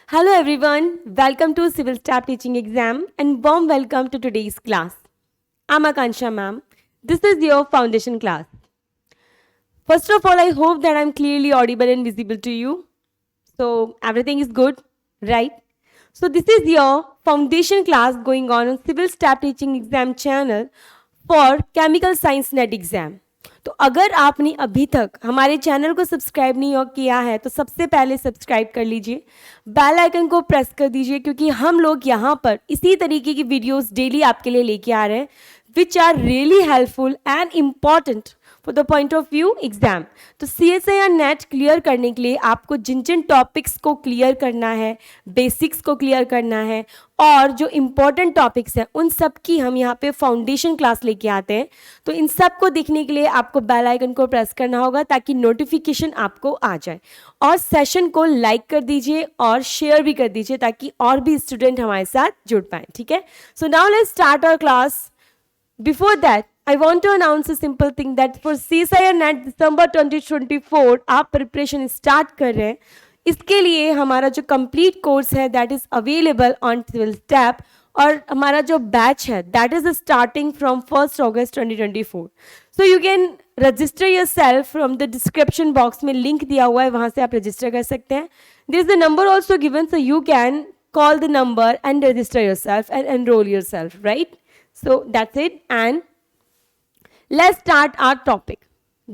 Hello everyone, welcome to Civil Staff Teaching Exam and warm welcome to today's class. I'm Akansha ma'am. This is your foundation class. First of all, I hope that I'm clearly audible and visible to you. So everything is good, right? So this is your foundation class going on Civil Staff Teaching Exam channel for Chemical Science NET exam. तो अगर आपने अभी तक हमारे channel को subscribe नहीं किया है तो सबसे पहले सब्सक्राइब कर लीजिए, बेल आइकन को प्रेस कर दीजिए, क्योंकि हम लोग यहाँ पर इसी तरीके की वीडियोस डेली आपके लिए लेके आ रहे हैं which are really helpful and important for the point of view exam. तो CSIR नेट क्लियर करने के लिए आपको जिन जिन टॉपिक्स को क्लियर करना है, बेसिक्स को क्लियर करना है और जो इम्पोर्टेंट टॉपिक्स हैं उन सब की हम यहाँ पे फाउंडेशन क्लास लेके आते हैं। तो इन सब को देखने के लिए आपको बेल आइकन को प्रेस करना होगा ताकि नोटिफिकेशन आपको आ जाए, और सेशन को लाइक कर दीजिए और शेयर भी कर दीजिए ताकि और भी स्टूडेंट हमारे साथ जुड़ पाए। ठीक है, so now let's start our class. Before that, I want to announce a simple thing that for CSIR NET दिसंबर 2024 आप प्रिपरेशन स्टार्ट कर रहे हैं। इसके लिए हमारा जो कंप्लीट कोर्स है that is available on civil step, और हमारा जो बैच है that is starting from 1 August 2024। So you can register yourself from the description box में लिंक दिया हुआ है, वहाँ से आप रजिस्टर कर सकते हैं। This is the number also given, so you can call the number and register your self and enrol your self, right? So that's it, and let's start our topic.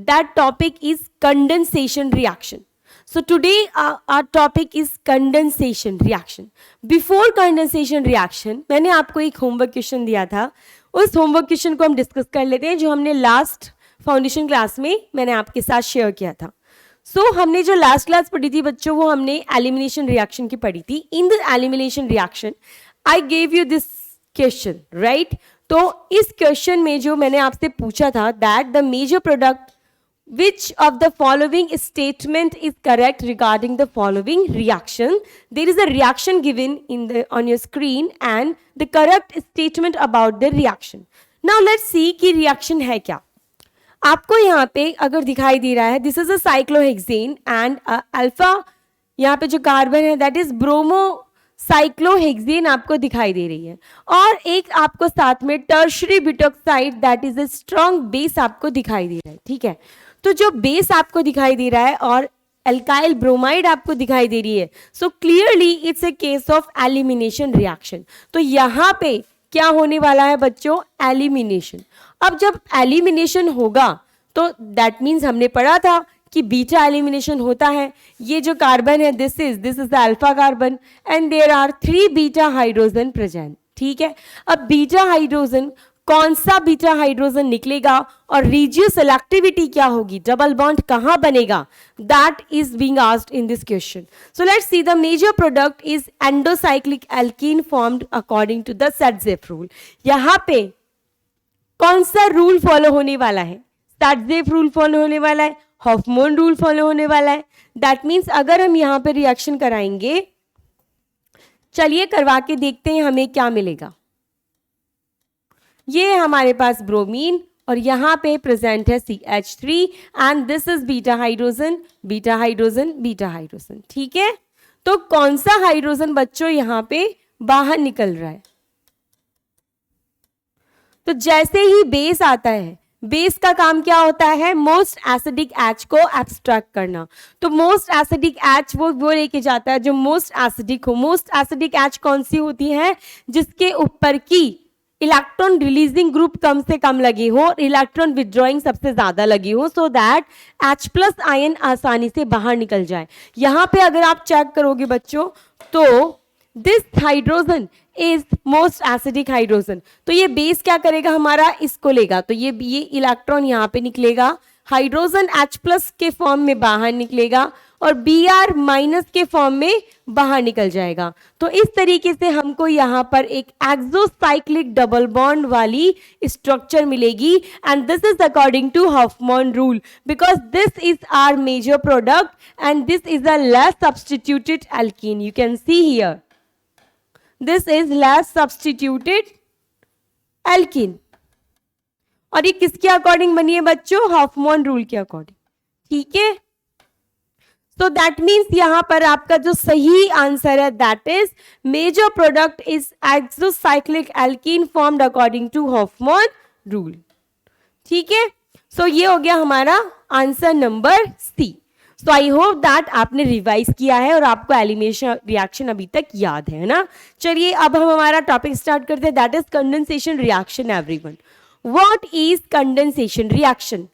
That topic is condensation reaction. So today our topic is condensation reaction. Before condensation reaction, मैंने आपको एक homework question दिया था, उस homework question को हम discuss कर लेते हैं जो हमने लास्ट फाउंडेशन क्लास में मैंने आपके साथ शेयर किया था। हमने जो लास्ट क्लास पढ़ी थी बच्चों, वो हमने एलिमिनेशन रिएक्शन की पढ़ी थी। In the elimination reaction I gave you this question, right? तो इस क्वेश्चन में जो मैंने आपसे पूछा था that the major product which of the following statement is correct regarding the following reaction. There is a reaction given in the on your screen and the correct statement about the reaction. Now let's see कि reaction है क्या। आपको यहाँ पे अगर दिखाई दे रहा है this is a cyclohexane and alpha, यहाँ पे जो कार्बन है दैट इज ब्रोमो साइक्लोहेक्सेन आपको दिखाई दे रही है, और एक आपको साथ में tertiary butoxide that is a strong base आपको दिखाई दे रहा है। ठीक है, तो जो बेस आपको दिखाई दे रहा है और एल्काइल ब्रोमाइड आपको दिखाई दे रही है, so clearly it's a case of elimination reaction. तो यहाँ पे क्या होने वाला है बच्चों? एलिमिनेशन। अब जब एलिमिनेशन होगा तो दैट मीन्स हमने पढ़ा था कि बीटा एलिमिनेशन होता है। ये जो कार्बन है this is the alpha carbon and there are 3 beta hydrogen present. ठीक है, अब बीटा हाइड्रोजन, कौन सा बीटा हाइड्रोजन निकलेगा और रीजियो सेलेक्टिविटी क्या होगी, डबल बॉन्ड कहां बनेगा, that is being asked in this question. So let's see the major product is endocyclic alkene formed according to the Saytzeff rule. यहां पे कौन सा रूल फॉलो होने वाला है? सैटजेफ रूल फॉलो होने वाला है, हॉफमैन रूल फॉलो होने वाला है। दैट मीन्स अगर हम यहाँ पे रिएक्शन कराएंगे, चलिए करवा के देखते हैं हमें क्या मिलेगा। ये हमारे पास ब्रोमीन और यहाँ पे प्रेजेंट है CH3 and this is beta hydrogen, beta hydrogen, beta hydrogen. ठीक है, तो कौन सा हाइड्रोजन बच्चों यहाँ पे बाहर निकल रहा है? तो जैसे ही बेस आता है, बेस का काम क्या होता है? मोस्ट एसिडिक एच को एब्स्ट्रैक्ट करना। तो मोस्ट एसिडिक एच वो लेके जाता है जो मोस्ट एसिडिक हो। मोस्ट एसिडिक एच कौन सी होती है? जिसके ऊपर की इलेक्ट्रॉन रिलीजिंग ग्रुप कम से कम लगी हो और इलेक्ट्रॉन विड्रॉइंग सबसे ज्यादा लगी हो, सो दैट H+ आयन आसानी से बाहर निकल जाए। यहां पे अगर आप चेक करोगे बच्चों तो this hydrogen is most acidic hydrogen. तो ये बेस क्या करेगा हमारा? इसको लेगा, तो ये इलेक्ट्रॉन यहाँ पे निकलेगा, हाइड्रोजन H+ के फॉर्म में बाहर निकलेगा और Br- के फॉर्म में बाहर निकल जाएगा। तो इस तरीके से हमको यहाँ पर एक एक्सोसाइक्लिक डबल बॉन्ड वाली स्ट्रक्चर मिलेगी and this is according to Hofmann rule because this is our major product and this is a less substituted alkene. You can see here this is less substituted alkene, और ये किसके according बनी है बच्चों? Hofmann rule के according. ठीक है, so that means यहाँ पर आपका जो सही आंसर है that is major product is exocyclic alkene formed according to Hofmann rule. ठीक है, सो ये हो गया हमारा answer number C. So I hope that आपने रिवाइज किया है और आपको एलिमिनेशन रिएक्शन अभी तक याद है ना. चलिए अब हम हमारा टॉपिक स्टार्ट करते हैं, that is condensation reaction. Everyone, what is condensation reaction?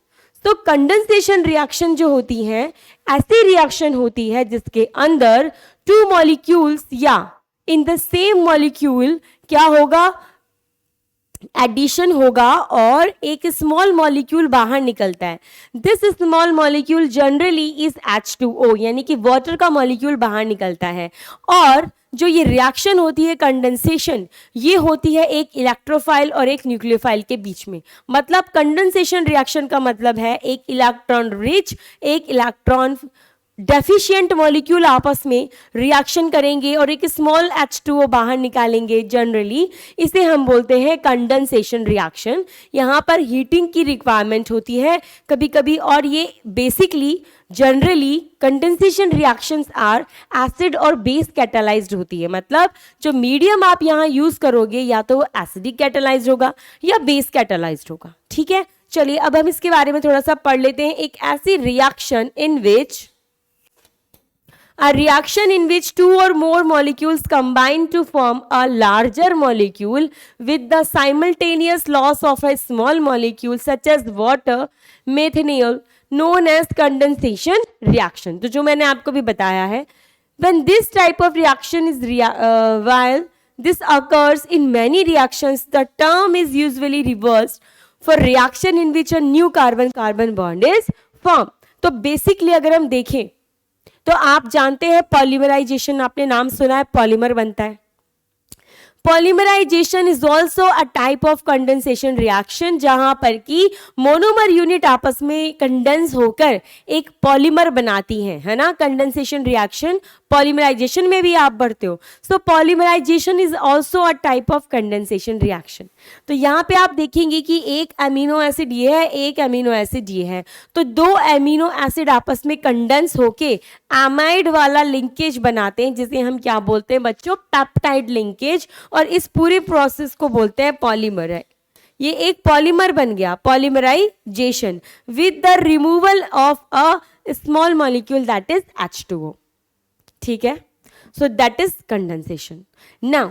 तो कंडेंसेशन रिएक्शन जो होती है ऐसी रिएक्शन होती है जिसके अंदर टू मॉलिक्यूल्स या इन द सेम मॉलिक्यूल क्या होगा, एडिशन होगा और एक स्मॉल मॉलिक्यूल बाहर निकलता है. This small molecule generally is H2O, यानी कि वाटर का मॉलिक्यूल बाहर निकलता है. और जो ये रिएक्शन होती है कंडेंसेशन, ये होती है एक इलेक्ट्रोफाइल और एक न्यूक्लियोफाइल के बीच में. मतलब कंडेंसेशन रिएक्शन का मतलब है एक इलेक्ट्रॉन रिच, एक इलेक्ट्रॉन डेफिशिएंट मॉलिक्यूल आपस में रिएक्शन करेंगे और एक स्मॉल H2O बाहर निकालेंगे. जनरली इसे हम बोलते हैं कंडेंसेशन रिएक्शन. यहाँ पर हीटिंग की रिक्वायरमेंट होती है कभी कभी, और ये basically generally condensation reactions are acid और बेस कैटालाइज्ड होती है. मतलब जो मीडियम आप यहाँ यूज करोगे या तो वो एसिडिक कैटालाइज्ड होगा या बेस कैटालाइज्ड होगा. ठीक है, चलिए अब हम इसके बारे में थोड़ा सा पढ़ लेते हैं. एक ऐसी reaction in which a reaction in which two or more molecules combine to form a larger molecule with the simultaneous loss of a small molecule such as water, methanol, known as condensation reaction. तो जो मैंने आपको भी बताया है, when this type of reaction is while this occurs in many reactions, the term is usually reversed for reaction in which a new carbon bond is formed. तो basically अगर हम देखें तो आप जानते हैं पॉलीमराइजेशन, आपने नाम सुना है, पॉलीमर बनता है. Polymerisation is also a type of condensation reaction जहां पर कि मोनोमर यूनिट आपस में कंडेंस होकर एक पॉलीमर बनाती हैं, है ना. कंडेंसेशन रिएक्शन पॉलीमराइजेशन में भी आप बढ़ते हो. So polymerisation is also a type of condensation reaction. तो यहाँ पे आप देखेंगे कि एक अमीनो एसिड ये है, एक अमीनो एसिड ये है, तो दो अमीनो एसिड आपस में कंडेंस होके एमाइड वाला लिंकेज बनाते हैं जिसे हम क्या बोलते हैं बच्चों, पेप्टाइड लिंकेज. और इस पूरे प्रोसेस को बोलते हैं पॉलीमर. ये एक पॉलीमर बन गया, polymerisation with the removal of a small molecule that is H2O. ठीक है, so that is condensation. Now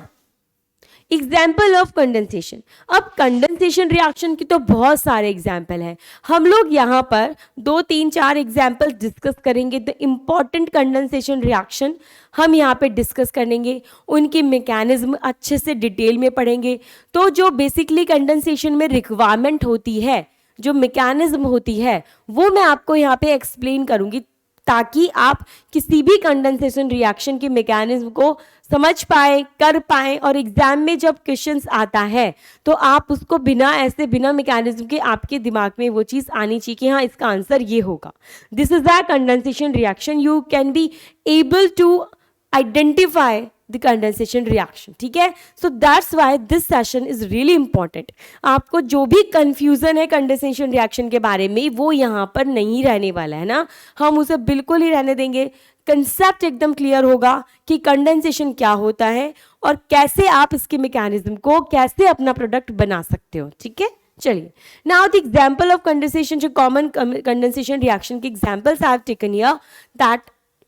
example of condensation. अब कंडेंसेशन रिएक्शन की तो बहुत सारे एग्जाम्पल हैं, हम लोग यहाँ पर 2-3-4 एग्जाम्पल डिस्कस करेंगे. द इम्पॉर्टेंट कंडेंसेशन रिएक्शन हम यहाँ पे डिस्कस करेंगे, उनकी मैकेनिज्म अच्छे से डिटेल में पढ़ेंगे. तो जो बेसिकली कंडेंसेशन में रिक्वायरमेंट होती है, जो मैकेनिज्म होती है, वो मैं आपको यहाँ पे एक्सप्लेन करूँगी ताकि आप किसी भी कंडेंसेशन रिएक्शन के मैकेनिज्म को समझ पाए, कर पाए, और एग्जाम में जब क्वेश्चंस आता है तो आप उसको बिना मैकेनिज्म के आपके दिमाग में वो चीज़ आनी चाहिए कि हाँ इसका आंसर ये होगा. This is the condensation reaction. You can be able to identify the condensation reaction. ठीक है, so that's why this session is really important. आपको जो भी कंफ्यूजन है कंडेंसेशन रिएक्शन के बारे में वो यहाँ पर नहीं रहने वाला है ना, हम उसे बिल्कुल ही रहने देंगे. कंसेप्ट एकदम क्लियर होगा कि कंडेंसेशन क्या होता है और कैसे आप इसके मैकेनिज्म को, कैसे अपना प्रोडक्ट बना सकते हो. ठीक है, चलिए. Now the example of condensation, जो कॉमन कंडेंसेशन रिएक्शन के examples I have taken here, that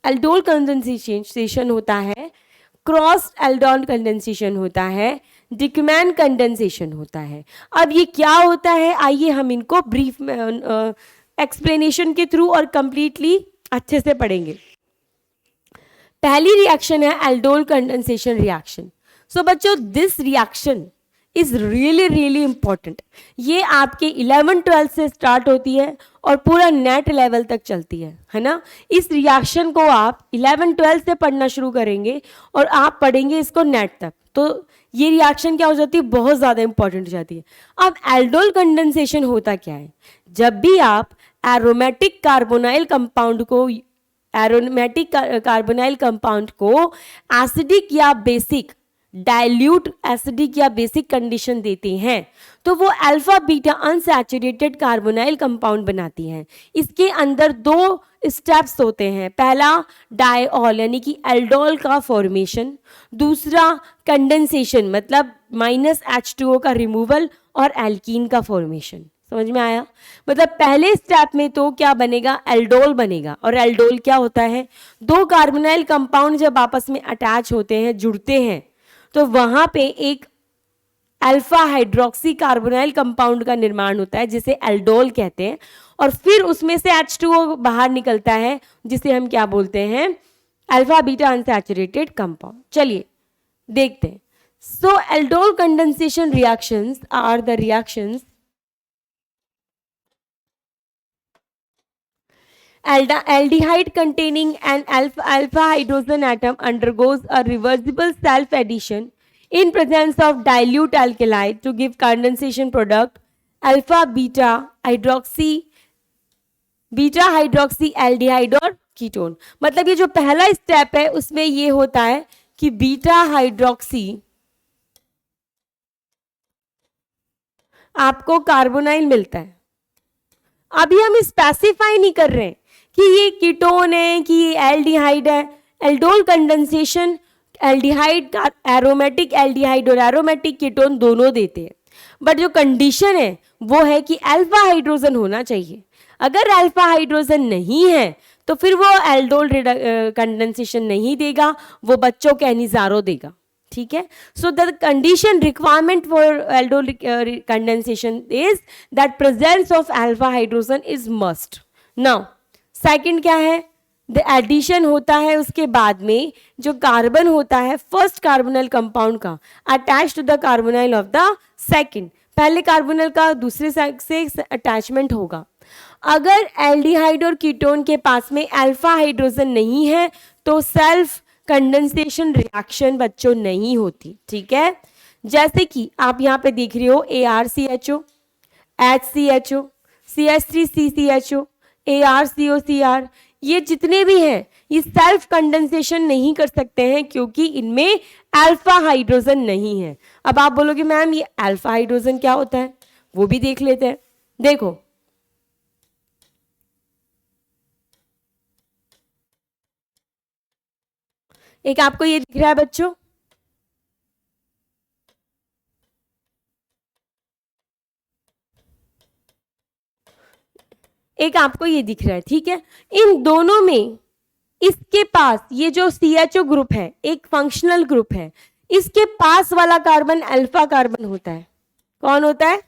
aldol condensation होता है, क्रॉस एल्डोन कंडेंसेशन होता है, डिकमैन कंडेंसेशन होता है. अब ये क्या होता है, आइए हम इनको ब्रीफ एक्सप्लेनेशन के थ्रू और कंप्लीटली अच्छे से पढ़ेंगे. पहली रिएक्शन है एल्डोल कंडेंसेशन रिएक्शन. सो बच्चों this reaction is really important. ये आपके 11-12 से स्टार्ट होती है और पूरा नेट लेवल तक चलती है ना. इस रिएक्शन को आप 11-12 से पढ़ना शुरू करेंगे और आप पढ़ेंगे इसको नेट तक, तो ये रिएक्शन क्या हो जाती है, बहुत ज़्यादा इंपॉर्टेंट हो जाती है. अब एल्डोल कंडेंसेशन होता क्या है, जब भी आप एरोमेटिक कार्बोनाइल कंपाउंड को एसिडिक या बेसिक डाइल्यूट एसिडिक या बेसिक कंडीशन देते हैं तो वो alpha beta unsaturated carbonyl compound बनाती हैं। इसके अंदर दो स्टेप्स होते हैं, पहला डायऑल यानी कि एल्डोल का फॉर्मेशन, दूसरा कंडेंसेशन मतलब -H2O का रिमूवल और एल्कीन का फॉर्मेशन। समझ में आया? मतलब पहले स्टेप में तो क्या बनेगा, एल्डोल बनेगा। और एल्डोल क्या होता है, दो कार्बोनाइल कंपाउंड जब आपस में अटैच होते हैं, जुड़ते हैं, तो वहां पे एक अल्फा हाइड्रोक्सी कार्बोनाइल कंपाउंड का निर्माण होता है जिसे एल्डोल कहते हैं, और फिर उसमें से H2O बाहर निकलता है जिसे हम क्या बोलते हैं, अल्फा बीटा अनसैचुरेटेड कंपाउंड। चलिए देखते हैं। So aldol condensation reactions are the reactions aldehyde containing an alpha hydrogen atom undergoes a reversible self addition in presence of dilute alkali to give condensation product alpha beta hydroxy aldehyde और ketone. मतलब ये जो पहला step है उसमें ये होता है कि बीटा हाइड्रोक्सी आपको कार्बोनाइल मिलता है। अभी हम स्पेसिफाई नहीं कर रहे हैं कि ये कीटोन है कि ये एल्डिहाइड है। एल्डोल कंडेंसेशन एल्डिहाइड का एरोमेटिक एल्डिहाइड और एरोमेटिक कीटोन दोनों देते हैं, बट जो कंडीशन है वो है कि अल्फा हाइड्रोजन होना चाहिए। अगर अल्फा हाइड्रोजन नहीं है तो फिर वो एल्डोल कंडेंसेशन नहीं देगा, वो बच्चों के एनिजारो देगा। ठीक है, so the condition requirement for aldol condensation is that presence of alpha hydrogen is must. Now second क्या है, द एडिशन होता है उसके बाद में जो कार्बन होता है फर्स्ट कार्बोनाइल कंपाउंड का attach to the carbonyl of the second, पहले कार्बोनाइल का दूसरे से अटैचमेंट होगा। अगर एल्डिहाइड और कीटोन के पास में अल्फा हाइड्रोजन नहीं है तो सेल्फ कंडेंसेशन रिएक्शन बच्चों नहीं होती। ठीक है, जैसे कि आप यहाँ पे देख रहे हो ArCHO, HCHO, CH3CCHO, ArCOCr, ये जितने भी हैं ये सेल्फ कंडेंसेशन नहीं कर सकते हैं क्योंकि इनमें अल्फा हाइड्रोजन नहीं है। अब आप बोलोगे मैम ये अल्फा हाइड्रोजन क्या होता है, वो भी देख लेते हैं। देखो एक आपको ये दिख रहा है बच्चों, एक आपको ये दिख रहा है। ठीक है, इन दोनों में इसके पास ये जो CHO ग्रुप है एक फंक्शनल ग्रुप है, इसके पास वाला कार्बन अल्फा कार्बन होता है। कौन होता है,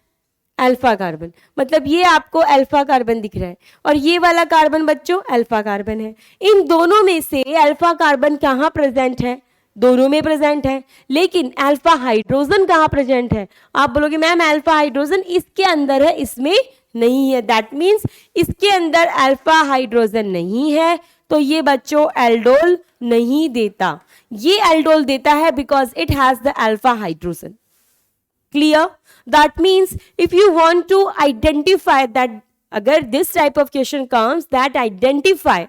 अल्फा कार्बन। मतलब ये आपको अल्फा कार्बन दिख रहा है और ये वाला कार्बन बच्चों अल्फा कार्बन है। इन दोनों में से अल्फा कार्बन कहाँ प्रेजेंट है, दोनों में प्रेजेंट है, लेकिन अल्फा हाइड्रोजन कहाँ प्रेजेंट है। आप बोलोगे मैम अल्फा हाइड्रोजन इसके अंदर है, इसमें नहीं है। दैट मीन्स इसके अंदर अल्फा हाइड्रोजन नहीं है तो ये बच्चों एल्डोल नहीं देता। ये एल्डोल देता है because it has the alpha hydrogen. Clear? That means if you want to identify that, agar this type of question comes, that identify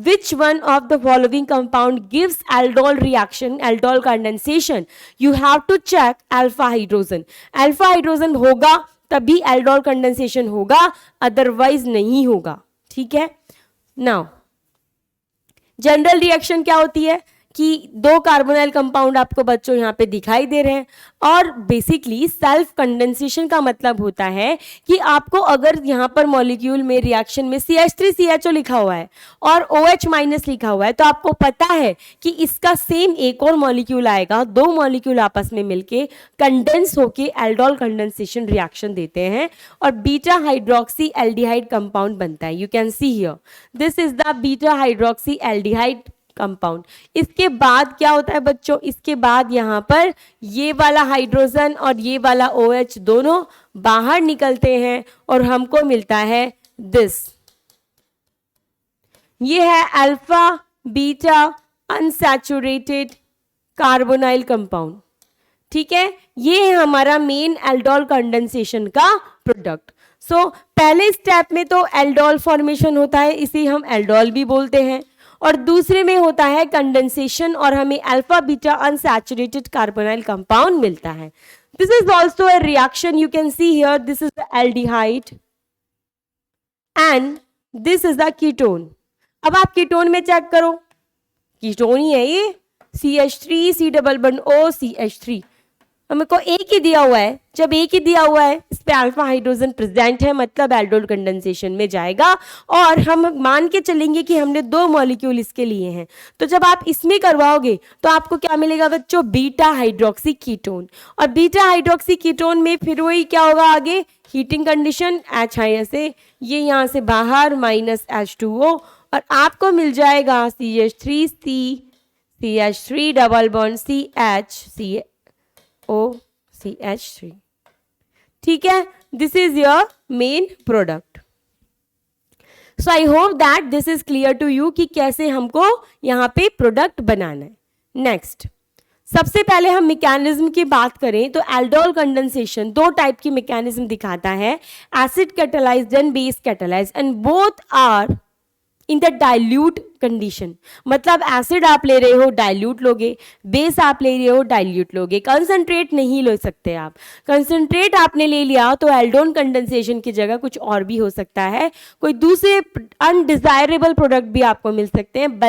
which one of the following compound gives aldol reaction, aldol condensation, you have to check alpha hydrogen. Alpha hydrogen होगा तभी aldol condensation होगा, otherwise नहीं होगा। ठीक है, now general reaction क्या होती है कि दो कार्बोनाइल कंपाउंड आपको बच्चों यहाँ पे दिखाई दे रहे हैं और बेसिकली सेल्फ कंडेंसेशन का मतलब होता है कि आपको अगर यहाँ पर मॉलिक्यूल में रिएक्शन में CH3CHO लिखा हुआ है और OH माइनस लिखा हुआ है तो आपको पता है कि इसका सेम एक और मॉलिक्यूल आएगा, दो मॉलिक्यूल आपस में मिलके कंडेंस होके एल्डोल कंडेंसेशन रिएक्शन देते हैं और बीटा हाइड्रोक्सी एल्डिहाइड कंपाउंड बनता है। You can see here this is the beta hydroxy aldehyde compound. इसके बाद क्या होता है बच्चों, इसके बाद यहाँ पर ये वाला हाइड्रोजन और ये वाला OH दोनों बाहर निकलते हैं और हमको मिलता है दिस, ये है alpha beta unsaturated carbonyl compound. ठीक है, ये है हमारा मेन एल्डोल कंडेंसेशन का प्रोडक्ट। सो पहले स्टेप में तो एल्डोल फॉर्मेशन होता है, इसे हम एल्डोल भी बोलते हैं, और दूसरे में होता है कंडेंसेशन और हमें alpha beta unsaturated carbonyl compound मिलता है. This is also a reaction. You can see here this is the aldehyde and this is the ketone. अब आप कीटोन में चेक करो, कीटोन ही है ये, CH3 C double bond O CH3. हमको एक ही दिया हुआ है. जब एक ही दिया हुआ है, इस पे अल्फा हाइड्रोजन प्रेजेंट है, मतलब एल्डोल कंडेंसेशन में जाएगा. और हम मान के चलेंगे कि हमने 2 मॉलिक्यूल इसके लिए हैं. तो जब आप इसमें करवाओगे तो आपको क्या मिलेगा बच्चों? Beta hydroxy ketone. और बीटा हाइड्रोक्सी कीटोन में फिर वही क्या होगा आगे? हीटिंग कंडीशन, H है ऐसे, ये यहाँ से बाहर माइनस H2O और आपको मिल जाएगा CH3C CH3 double bond CH3. ठीक है, this is your main product. So I hope that this is clear to you कि कैसे हमको यहाँ पे प्रोडक्ट बनाना है. नेक्स्ट, सबसे पहले हम मैकेनिज्म की बात करें तो एल्डोल कंडेंसेशन 2 टाइप की मैकेनिज्म दिखाता है, acid catalysed and base catalysed, and both are in the dilute condition. मतलब एसिड आप ले रहे हो डाइल्यूट लोगे, बेस आप ले रहे हो डाइल्यूट लोगे, कंसंट्रेट नहीं ले सकते आप. कंसंट्रेट आपने ले लिया तो एल्डोन कंडेंसेशन की जगह कुछ और भी हो सकता है, कोई दूसरे अनडिजायरेबल प्रोडक्ट भी आपको मिल सकते हैं,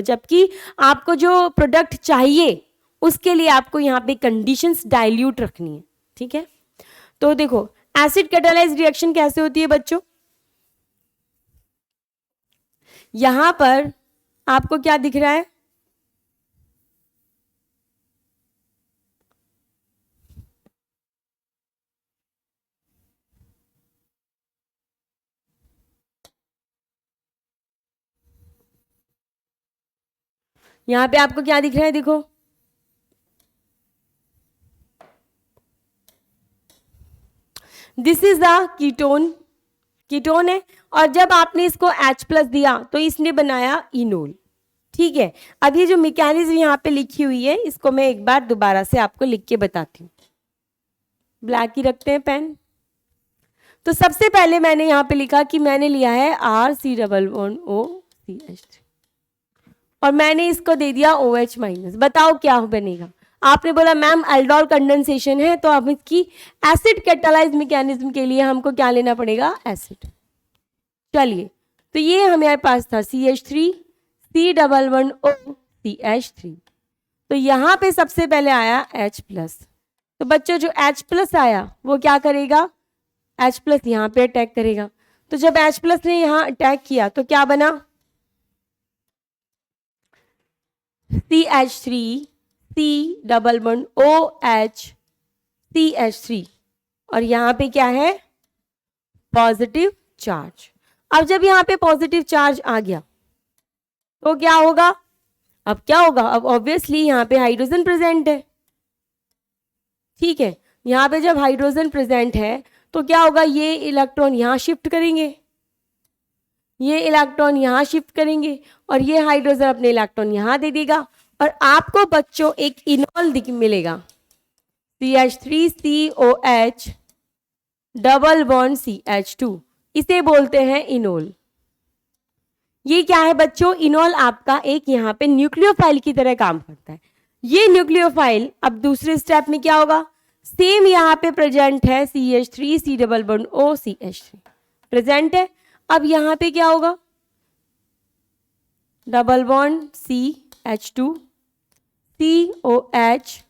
जबकि आपको जो प्रोडक्ट चाहिए उसके लिए आपको यहाँ पे कंडीशंस डाइल्यूट रखनी है. ठीक है, तो देखो एसिड कैटालाइज्ड रिएक्शन कैसे होती है बच्चों. यहां पर आपको क्या दिख रहा है? यहां पे आपको क्या दिख रहा है? देखो, this is the ketone. Ketone है और जब आपने इसको H+ दिया तो इसने बनाया इनोल. ठीक है, अब ये जो मैकेनिज्म यहाँ पे लिखी हुई है इसको मैं एक बार दोबारा से आपको लिख के बताती हूँ. ब्लैक ही रखते हैं पेन. तो सबसे पहले मैंने यहाँ पे लिखा कि मैंने लिया है RC double bond O CH3 और मैंने इसको दे दिया OH-. बताओ क्या बनेगा? आपने बोला मैम एल्डोल कंडेंसेशन है तो अब इसकी एसिड कैटालाइज मैकेनिज्म के लिए हमको क्या लेना पड़ेगा? एसिड. चलिए, तो ये हमारे पास था CH3 C double bond O CH3. तो यहाँ पे सबसे पहले आया H+. तो बच्चों जो H+ आया वो क्या करेगा? H+ यहाँ पे अटैक करेगा. तो जब H+ ने यहाँ अटैक किया तो क्या बना? CH3 C double bond OH CH3 और यहाँ पे क्या है? Positive charge. अब जब यहाँ पे पॉजिटिव चार्ज आ गया तो क्या होगा? अब क्या होगा? अब ऑब्वियसली यहाँ पे हाइड्रोजन प्रेजेंट है. ठीक है, यहाँ पे जब हाइड्रोजन प्रेजेंट है तो क्या होगा? ये इलेक्ट्रॉन यहाँ शिफ्ट करेंगे, ये इलेक्ट्रॉन यहाँ शिफ्ट करेंगे और ये हाइड्रोजन अपने इलेक्ट्रॉन यहाँ दे देगा और आपको बच्चों एक इनोल मिलेगा CH3COH डबल बॉन्ड CH2. इसे बोलते हैं इनोल. ये क्या है बच्चों? इनोल आपका एक यहाँ पे न्यूक्लियोफाइल की तरह काम करता है. ये न्यूक्लियोफाइल अब दूसरे स्टेप में क्या होगा? सेम यहाँ पे प्रेजेंट है CH3 C double bond O CH3 present है. अब यहाँ पे क्या होगा? Double bond CH2 COH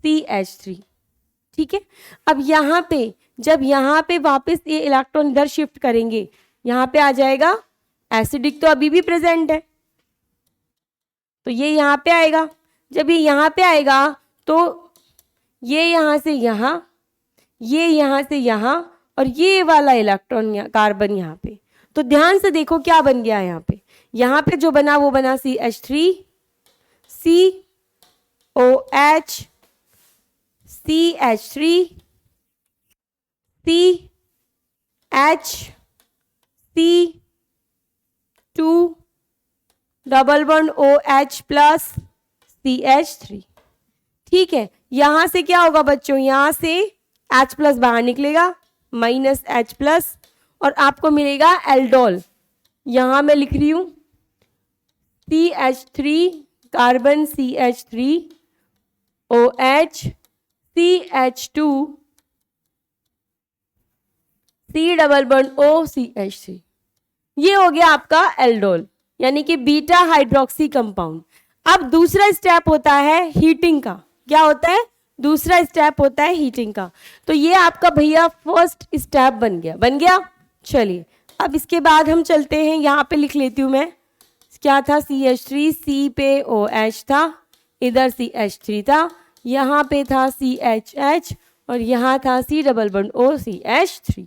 CH3. ठीक है, अब यहाँ पे जब यहाँ पे वापस ये इलेक्ट्रॉन इधर शिफ्ट करेंगे, यहाँ पे आ जाएगा एसिडिक, तो अभी भी प्रेजेंट है तो ये यहाँ पे आएगा. जब ये यहाँ पे आएगा तो ये यहाँ से यहाँ, ये यहाँ से यहाँ और ये वाला इलेक्ट्रॉन कार्बन यहाँ पे. तो ध्यान से देखो क्या बन गया यहाँ पे. यहाँ पे जो बना वो बना CH3 COH CH3 CH2 double bond OH plus CH3. ठीक है, यहां से क्या होगा बच्चों? यहां से H+ बाहर निकलेगा -H+ और आपको मिलेगा एल्डोल. यहां मैं लिख रही हूं CH3 carbon CH3 OH CH2 C double bond O CH3। ये हो गया आपका एल्डोल यानी कि बीटा हाइड्रोक्सी कंपाउंड। अब दूसरा स्टेप होता है हीटिंग का। क्या होता है? दूसरा स्टेप होता है हीटिंग का। तो ये आपका भैया फर्स्ट स्टेप बन गया। चलिए अब इसके बाद हम चलते हैं, यहाँ पे लिख लेती हूँ मैं। क्या था? CH3, C पे OH था, इधर CH3 था, यहाँ पे था CHH और यहाँ था C double bond O CH3।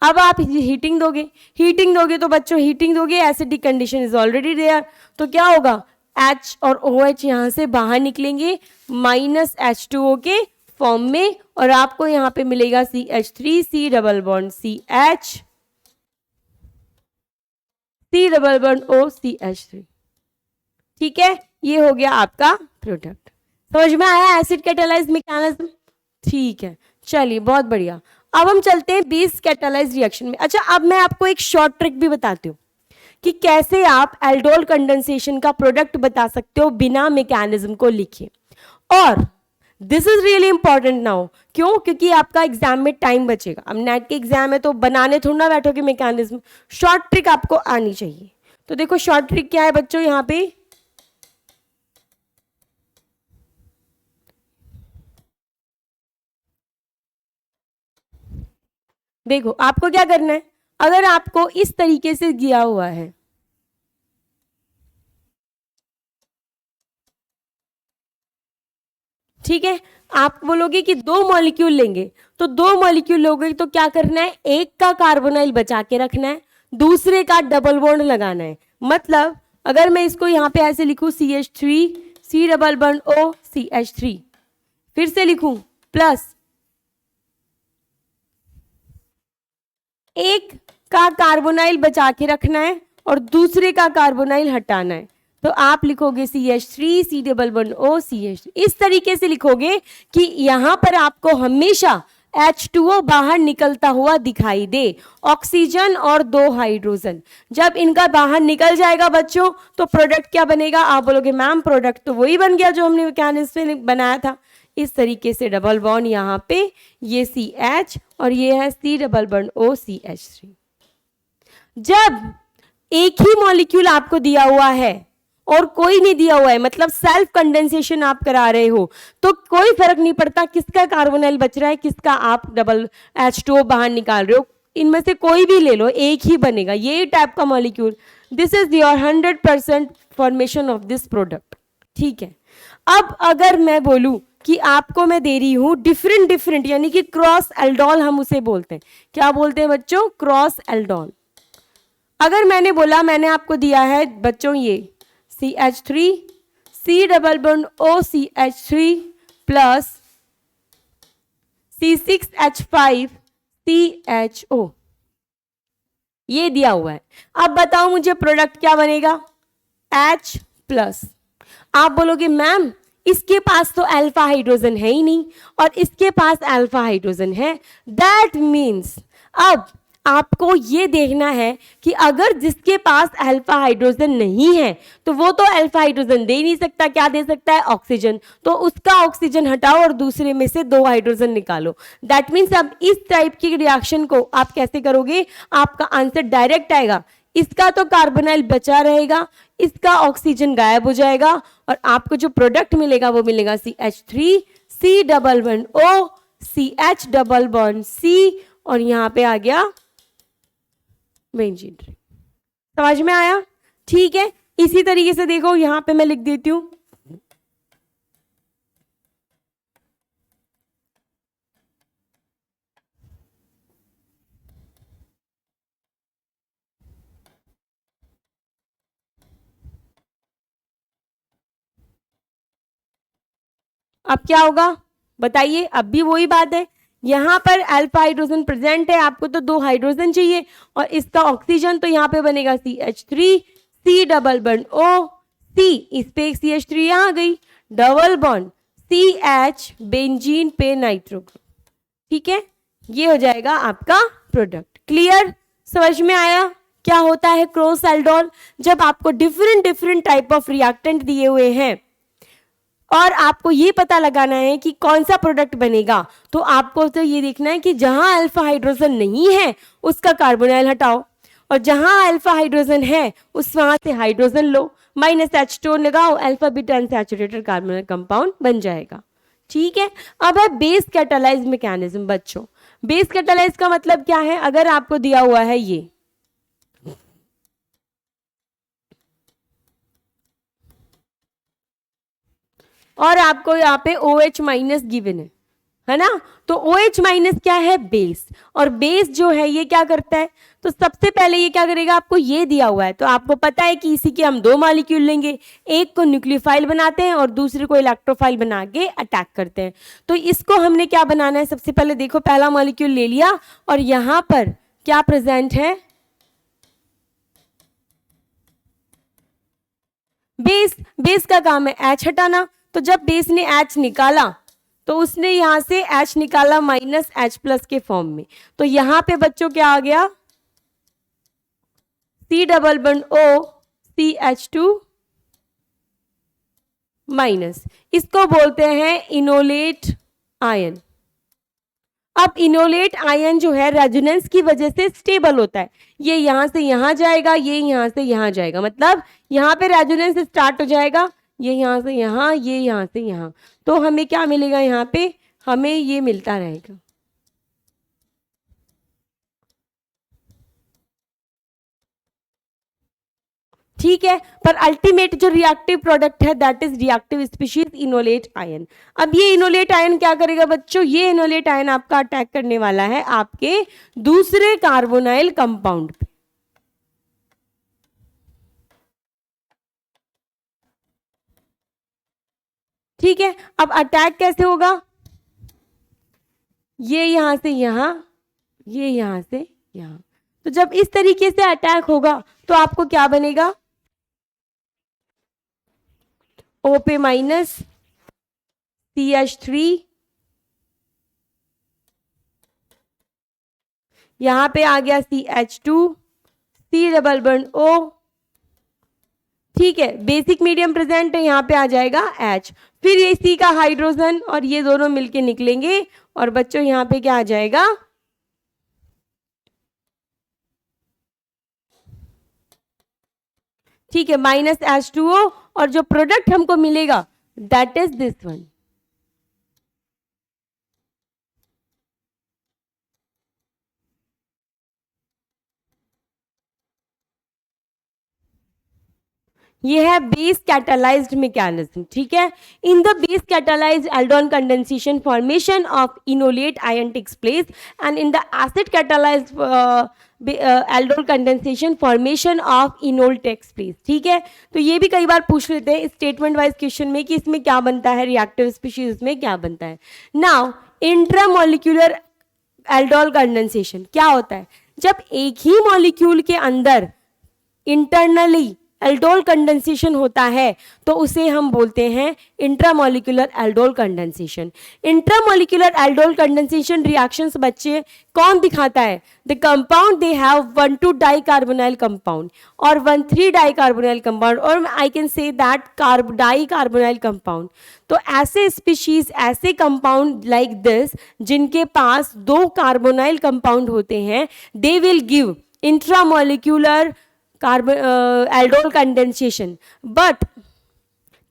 अब आप हीटिंग दोगे तो बच्चों हीटिंग दोगे, acidic condition is already there, तो क्या होगा? H और OH यहाँ से बाहर निकलेंगे माइनस H2O के फॉर्म में, और आपको यहाँ पे मिलेगा CH3 C double bond CH C double bond O CH3। ठीक है, ये हो गया आपका प्रोडक्ट। समझ में आया एसिड कैटालाइज मैकेनिज्म? ठीक है, चलिए बहुत बढ़िया। अब हम चलते हैं बेस कैटालाइज रिएक्शन में। अच्छा, अब मैं आपको एक शॉर्ट ट्रिक भी बताती हूँ कि कैसे आप एल्डोल कंडेंसेशन का प्रोडक्ट बता सकते हो बिना मैकेनिज्म को लिखे। और this is really important now. क्यों? क्योंकि आपका एग्जाम में टाइम बचेगा। अब नेट के एग्जाम है तो बनाने थोड़ा ना बैठोगे मैकेनिज्म, शॉर्ट ट्रिक आपको आनी चाहिए। तो देखो शॉर्ट ट्रिक क्या है बच्चों, यहाँ पे देखो आपको क्या करना है। अगर आपको इस तरीके से दिया हुआ है, ठीक है, आप बोलोगे कि 2 मॉलिक्यूल लेंगे, तो 2 मॉलिक्यूल लोगे तो क्या करना है? एक का कार्बोनाइल बचा के रखना है, दूसरे का डबल बॉन्ड लगाना है। मतलब अगर मैं इसको यहां पे ऐसे लिखूं CH3 C double bond O CH3, फिर से लिखूं प्लस एक का कार्बोनाइल बचा के रखना है और दूसरे का कार्बोनाइल हटाना है, तो आप लिखोगे CH3 C double bond O CH3। इस तरीके से लिखोगे कि यहां पर आपको हमेशा H2O बाहर निकलता हुआ दिखाई दे, ऑक्सीजन और 2 हाइड्रोजन। जब इनका बाहर निकल जाएगा बच्चों तो प्रोडक्ट क्या बनेगा? आप बोलोगे मैम प्रोडक्ट तो वही बन गया जो हमने मैकेनिज्म में बनाया था। इस तरीके से डबल बॉन्ड यहाँ पे ये CH और ये है C double bond O CH3। जब एक ही मॉलिक्यूल आपको दिया हुआ है और कोई नहीं दिया हुआ है, मतलब सेल्फ कंडेंसेशन आप करा रहे हो, तो कोई फर्क नहीं पड़ता किसका कार्बोनाइल बच रहा है, किसका आप डबल H2O बाहर निकाल रहे हो, इनमें से कोई भी ले लो एक ही बनेगा, ये टाइप का molecule. This is your 100% formation of this product. ठीक है, अब अगर मैं बोलूं कि आपको मैं दे रही हूं डिफरेंट यानी कि क्रॉस एल्डोल, हम उसे बोलते हैं, क्या बोलते हैं बच्चों? Cross aldol. अगर मैंने बोला, मैंने आपको दिया है बच्चों ये CH3 C double bond O CH3 plus C6H5 CHO, ये दिया हुआ है। अब बताओ मुझे प्रोडक्ट क्या बनेगा? H plus. आप बोलोगे मैम इसके पास तो अल्फा हाइड्रोजन है ही नहीं और इसके पास अल्फा हाइड्रोजन है। दैट मीन्स अब आपको ये देखना है कि अगर जिसके पास अल्फा हाइड्रोजन नहीं है तो वो तो अल्फा हाइड्रोजन दे नहीं सकता, क्या दे सकता है? ऑक्सीजन। तो उसका ऑक्सीजन हटाओ और दूसरे में से 2 हाइड्रोजन निकालो। दैट मीन्स अब इस टाइप की रिएक्शन को आप कैसे करोगे? आपका आंसर डायरेक्ट आएगा, इसका तो कार्बोनाइल बचा रहेगा, इसका ऑक्सीजन गायब हो जाएगा और आपको जो प्रोडक्ट मिलेगा वो मिलेगा CH3 C double bond O CH double bond C और यहां पे आ गया बेंजीन रिंग। समझ में आया? ठीक है, इसी तरीके से देखो यहां पे मैं लिख देती हूं अब क्या होगा बताइए? अब भी वही बात है, यहां पर अल्फा हाइड्रोजन प्रेजेंट है, आपको तो 2 हाइड्रोजन चाहिए और इसका ऑक्सीजन, तो यहां पे बनेगा CH3 C double bond O C, इस पे एक CH3 यहां गई, डबल बॉन्ड CH बेंजीन पे नाइट्रो ग्रुप। ठीक है, ये हो जाएगा आपका प्रोडक्ट। क्लियर? समझ में आया? क्या होता है क्रॉस एल्डोल? जब आपको different different type of reactant दिए हुए हैं और आपको ये पता लगाना है कि कौन सा प्रोडक्ट बनेगा, तो आपको तो ये देखना है कि जहां अल्फा हाइड्रोजन नहीं है उसका कार्बोनाइल हटाओ, और जहां अल्फा हाइड्रोजन है उस वहां से हाइड्रोजन लो, -H2 लगाओ, alpha beta unsaturated carbonyl compound बन जाएगा। ठीक है। अब है बेस कैटालाइज मैकेनिज्म। बच्चों, बेस कैटालाइज का मतलब क्या है? अगर आपको दिया हुआ है ये और आपको यहाँ पे OH माइनस गिवन है ना, तो OH माइनस क्या है? बेस। और बेस जो है ये क्या करता है? तो सबसे पहले ये क्या करेगा? आपको ये दिया हुआ है तो आपको पता है कि इसी के हम दो मॉलिक्यूल लेंगे, एक को न्यूक्लियोफाइल बनाते हैं और दूसरे को इलेक्ट्रोफाइल बना के अटैक करते हैं। तो इसको हमने क्या बनाना है? सबसे पहले देखो, पहला मॉलिक्यूल ले लिया और यहां पर क्या प्रेजेंट है? बेस। बेस का काम है H हटाना, तो जब बेस ने H निकाला तो उसने यहां से H निकाला -H+ के फॉर्म में, तो यहां पे बच्चों क्या आ गया? C double bond O CH2 minus, इसको बोलते हैं इनोलेट आयन। अब इनोलेट आयन जो है रेजोनेंस की वजह से स्टेबल होता है, ये यहां से यहां जाएगा, ये यहां से यहां जाएगा, मतलब यहां पे रेजोनेंस स्टार्ट हो जाएगा, ये यहां से यहां, ये यहां से यहां, तो हमें क्या मिलेगा? यहां पे हमें ये मिलता रहेगा। ठीक है, पर अल्टीमेट जो रिएक्टिव प्रोडक्ट है that is reactive species enolate ion. अब ये इनोलेट आयन क्या करेगा बच्चों? ये इनोलेट आयन आपका अटैक करने वाला है आपके दूसरे कार्बोनाइल कंपाउंड पे। ठीक है, अब अटैक कैसे होगा? ये यहां से यहां, ये यहां से यहां, तो जब इस तरीके से अटैक होगा तो आपको क्या बनेगा? O पे माइनस CH3, यहां पे आ गया CH2, C double bond O। ठीक है, बेसिक मीडियम प्रेजेंट है, यहां पे आ जाएगा H, फिर ये C का हाइड्रोजन और ये दोनों मिलके निकलेंगे और बच्चों यहां पे क्या आ जाएगा? ठीक है, -H2O, और जो प्रोडक्ट हमको मिलेगा दैट इज दिस वन। ये है बेस कैटालाइज्ड मैकेनिज्म। ठीक है, in the base catalysed aldol condensation formation of enolate ion takes place, and in the acid catalysed aldol condensation formation of enol takes place. ठीक है, तो ये भी कई बार पूछ लेते हैं स्टेटमेंट वाइज क्वेश्चन में कि इसमें क्या बनता है, रिएक्टिव स्पीशीज में क्या बनता है। नाउ इंट्रामोलिक्यूलर एल्डोल कंडेंसेशन क्या होता है? जब एक ही मॉलिक्यूल के अंदर इंटरनली एल्डोल कंडेंसेशन होता है तो उसे हम बोलते हैं intramolecular aldol condensation. Intramolecular aldol condensation reactions बच्चे कौन दिखाता है? The compound they have 1,2 dicarbonyl compound और 1,3 डाइकार्बोनाइल कंपाउंड, और I can say that dicarbonyl compound. तो ऐसे स्पीशीज, ऐसे कंपाउंड लाइक दिस जिनके पास 2 कार्बोनाइल कंपाउंड होते हैं, they will give intramolecular aldol condensation, but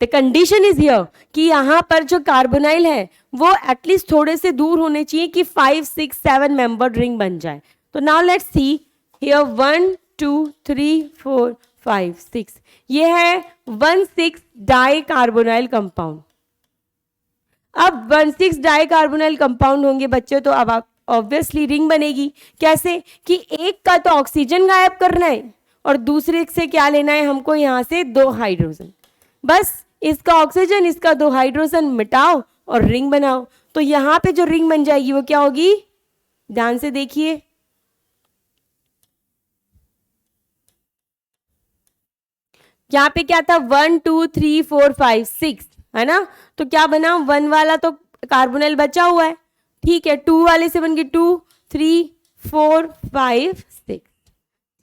the condition is here कि यहां पर जो कार्बोनाइल है वो एटलीस्ट थोड़े से दूर होने चाहिए कि 5, 6, 7 मेंबर्ड रिंग बन जाए। तो नाउ लेट्स सी हियर 1, 2, 3, 4, 5, 6, ये है 1,6 डाई कार्बोनाइल कंपाउंड। अब 1,6 डाई कार्बोनाइल कंपाउंड होंगे बच्चों, तो अब आप ऑब्वियसली रिंग बनेगी। कैसे? कि एक का तो ऑक्सीजन गायब करना है और दूसरे से क्या लेना है हमको? यहां से 2 हाइड्रोजन, बस इसका ऑक्सीजन, इसका 2 हाइड्रोजन मिटाओ और रिंग बनाओ। तो यहां पे जो रिंग बन जाएगी वो क्या होगी? ध्यान से देखिए, यहाँ पे क्या था? 1, 2, 3, 4, 5, 6 है ना, तो क्या बना? 1 वाला तो कार्बोनाइल बचा हुआ है, ठीक है, 2 वाले से बन गई 2, 3, 4, 5, 6।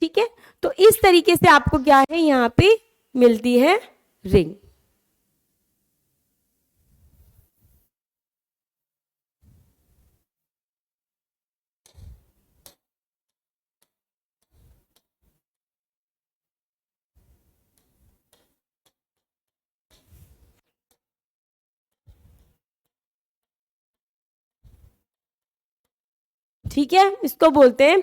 ठीक है, तो इस तरीके से आपको क्या है यहाँ पे मिलती है रिंग। ठीक है, इसको बोलते हैं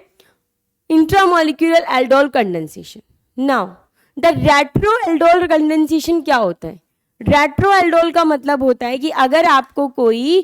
intramolecular aldol condensation. Now the retro aldol condensation क्या होता है? रेट्रो एल्डोल का मतलब होता है कि अगर आपको कोई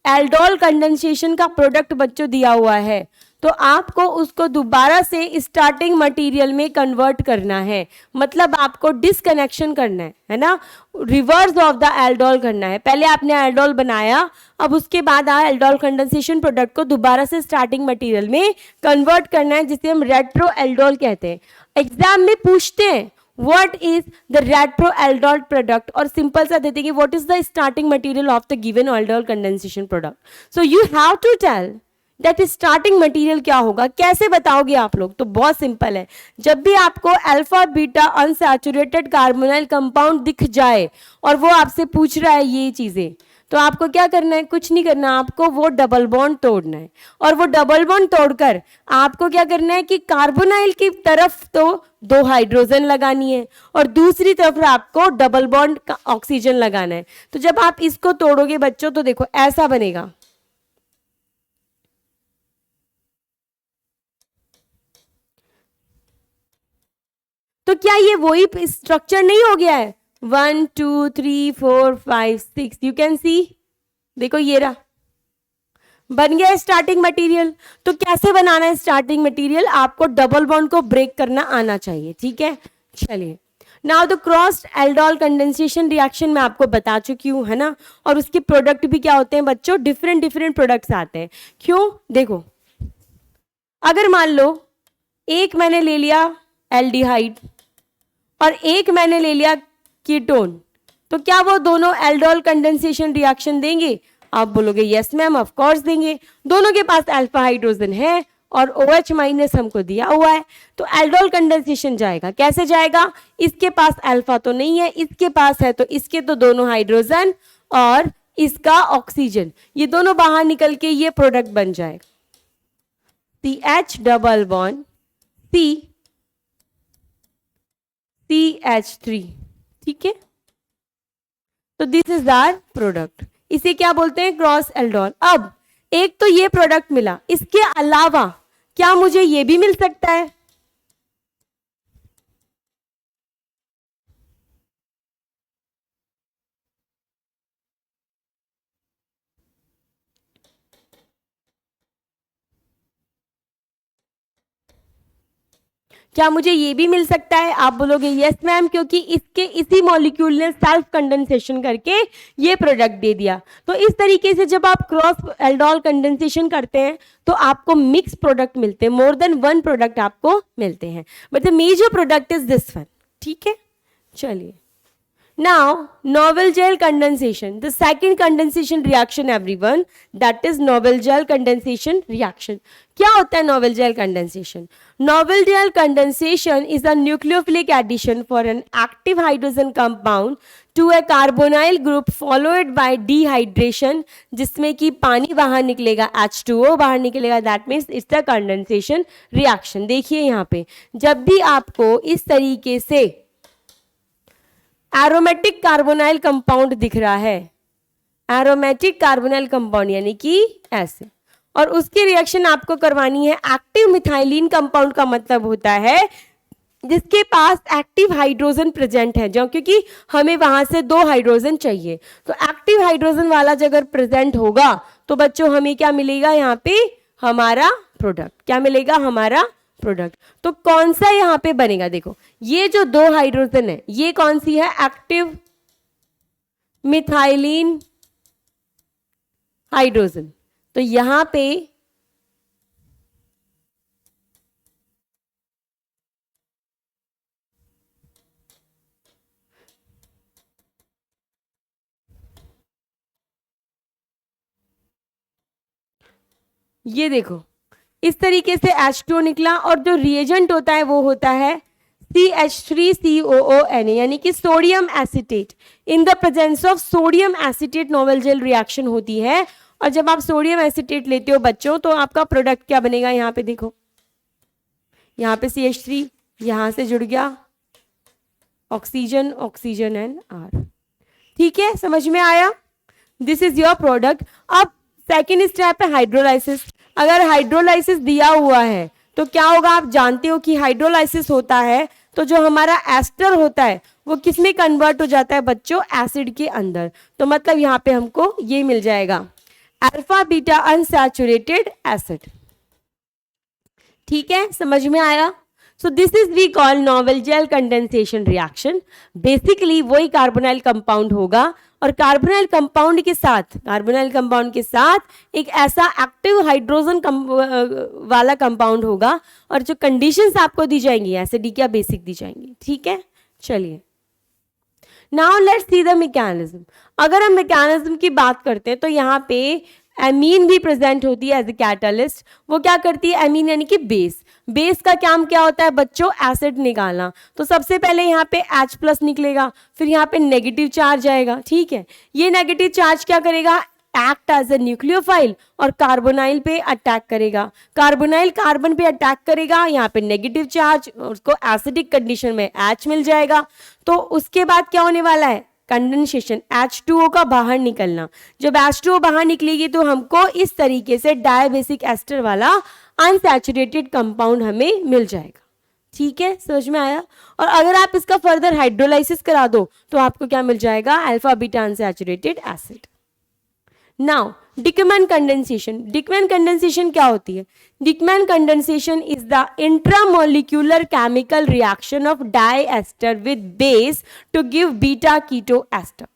एल्डोल कंडेंसेशन का प्रोडक्ट बच्चों दिया हुआ है तो आपको उसको दोबारा से स्टार्टिंग मटेरियल में कन्वर्ट करना है, मतलब आपको डिसकनेक्शन करना है ना, रिवर्स ऑफ द एल्डोल करना है। पहले आपने एल्डोल बनाया, अब उसके बाद एल्डोल कंडेंसेशन प्रोडक्ट को दोबारा से स्टार्टिंग मटेरियल में कन्वर्ट करना है, जिसे हम रेट्रो एल्डोल कहते हैं। एग्जाम में पूछते हैं what is the retro aldol product, और सिंपल सा देते हैं कि what is the starting material of the given aldol condensation product, so you have to tell that starting material क्या होगा। कैसे बताओगे आप लोग? तो बहुत सिंपल है, जब भी आपको alpha beta unsaturated carbonyl compound दिख जाए और वो आपसे पूछ रहा है ये चीजें, तो आपको क्या करना है? कुछ नहीं करना, आपको वो डबल बॉन्ड तोड़ना है, और वो डबल बॉन्ड तोड़कर आपको क्या करना है कि कार्बोनाइल की तरफ तो 2 हाइड्रोजन लगानी है और दूसरी तरफ आपको डबल बॉन्ड का ऑक्सीजन लगाना है। तो जब आप इसको तोड़ोगे बच्चों तो देखो ऐसा बनेगा। तो क्या ये वही स्ट्रक्चर नहीं हो गया है? 1 2 3 4 5 6, यू कैन सी, देखो ये रहा, बन गया स्टार्टिंग मटेरियल। तो कैसे बनाना है स्टार्टिंग मटेरियल? आपको डबल बॉन्ड को ब्रेक करना आना चाहिए, ठीक है। चलिए, now the cross aldol condensation reaction मैं आपको बता चुकी हूं, है ना, और उसके प्रोडक्ट भी क्या होते हैं बच्चों? डिफरेंट डिफरेंट प्रोडक्ट्स आते हैं। क्यों? देखो, अगर मान लो एक मैंने ले लिया एल्डिहाइड और एक मैंने ले लिया कीटोन, तो क्या वो दोनों एल्डोल कंडेंसेशन रिएक्शन देंगे? आप बोलोगे यस मैम, ऑफ कोर्स देंगे। दोनों के पास अल्फा हाइड्रोजन है और OH माइनस हमको दिया हुआ है, तो एल्डोल कंडेंसेशन जाएगा। कैसे जाएगा? इसके पास अल्फा तो नहीं है, इसके पास है, तो इसके तो दोनों हाइड्रोजन और इसका ऑक्सीजन, ये दोनों बाहर निकल के ये प्रोडक्ट बन जाएगा CH डबल बॉन्ड CH3, ठीक है। तो दिस इज आवर प्रोडक्ट, इसे क्या बोलते हैं? Cross aldol. अब एक तो ये प्रोडक्ट मिला, इसके अलावा क्या मुझे ये भी मिल सकता है? क्या मुझे ये भी मिल सकता है? आप बोलोगे यस मैम, क्योंकि इसके इसी मॉलिक्यूल ने सेल्फ कंडेंसेशन करके ये प्रोडक्ट दे दिया। तो इस तरीके से जब आप क्रॉस एल्डोल कंडेंसेशन करते हैं तो आपको मिक्स प्रोडक्ट मिलते हैं, मोर देन वन प्रोडक्ट आपको मिलते हैं, but the major product is this one, ठीक है। चलिए, now novel gel condensation, the second condensation reaction everyone, that is novel gel condensation reaction। क्या होता है novel gel condensation? Novel gel condensation is a nucleophilic addition for an active hydrogen compound to a carbonyl group followed by dehydration, जिसमें कि पानी बाहर निकलेगा, H2O बाहर निकलेगा, that means it's a condensation reaction। देखिए यहाँ पे जब भी आपको इस तरीके से एरोमेटिक कार्बोनाइल कंपाउंड दिख रहा है, एरोमेटिक कार्बोनाइल कंपाउंड यानी कि ऐसे, और उसकी रिएक्शन आपको करवानी है एक्टिव मिथाइलिन कंपाउंड, का मतलब होता है जिसके पास एक्टिव हाइड्रोजन प्रेजेंट है, जो क्योंकि हमें वहां से 2 हाइड्रोजन चाहिए, तो एक्टिव हाइड्रोजन वाला अगर प्रेजेंट होगा तो बच्चों हमें क्या मिलेगा? यहाँ पे हमारा प्रोडक्ट क्या मिलेगा? हमारा प्रोडक्ट। तो कौन सा यहाँ पे बनेगा? देखो, ये जो 2 हाइड्रोजन है ये कौन सी है? Active methylene hydrogen. तो यहां पे ये देखो, इस तरीके से H2O निकला और जो रिएजेंट होता है वो होता है CH3COONA यानी कि sodium acetate. In the presence of sodium acetate Knoevenagel reaction होती है। और जब आप सोडियम एसिटेट लेते हो बच्चों तो आपका प्रोडक्ट क्या बनेगा, यहाँ पे देखो, यहाँ पे CH3 यहाँ से जुड़ गया, ऑक्सीजन ऑक्सीजन एंड R। ठीक है, समझ में आया? This is your product. अब सेकेंड स्टेप है हाइड्रोलाइसिस। अगर हाइड्रोलाइसिस दिया हुआ है तो क्या होगा, आप जानते हो कि हाइड्रोलाइसिस होता है तो जो हमारा एस्टर होता है वो किस में कन्वर्ट हो जाता है बच्चों, एसिड के अंदर। तो मतलब यहाँ पे हमको ये मिल जाएगा अल्फा बीटा अनसैचुरेटेड एसिड। ठीक है, समझ में आया? So this is we call Knoevenagel condensation reaction. Basically वही कार्बोनाइल कंपाउंड होगा और कार्बोनाइल कंपाउंड के साथ एक ऐसा एक्टिव हाइड्रोजन वाला कंपाउंड होगा और जो कंडीशंस आपको दी जाएंगी एसिडिक या बेसिक दी जाएंगी। ठीक है, चलिए now let's see the mechanism. अगर हम मैकेनिज्म की बात करते हैं तो यहाँ पे एमीन भी प्रेजेंट होती है एज ए कैटालिस्ट। वो क्या करती है, एमीन यानी कि बेस। बेस का काम क्या होता है बच्चों, एसिड निकालना। तो सबसे पहले यहाँ पे H+ निकलेगा, फिर यहाँ पे नेगेटिव चार्ज आएगा। ठीक है, ये नेगेटिव चार्ज क्या करेगा, एक्ट एज ए न्यूक्लियोफाइल और कार्बोनाइल पे अटैक करेगा। कार्बोनाइल कार्बन पे अटैक करेगा, यहाँ पे नेगेटिव चार्ज, उसको एसिडिक कंडीशन में H मिल जाएगा। तो उसके बाद क्या होने वाला है, कंडेंसेशन, H2O का बाहर निकलना। जब H2O बाहर निकलेगी तो हमको इस तरीके से डायबेसिक एस्टर वाला अनसैचुरेटेड कंपाउंड हमें मिल जाएगा। ठीक है, समझ में आया? और अगर आप इसका फर्दर हाइड्रोलाइसिस करा दो तो आपको क्या मिल जाएगा, alpha beta unsaturated acid. Now Dieckmann condensation. Dieckmann condensation क्या होती है? Dieckmann condensation is the intramolecular chemical reaction of diester with base to give beta keto ester,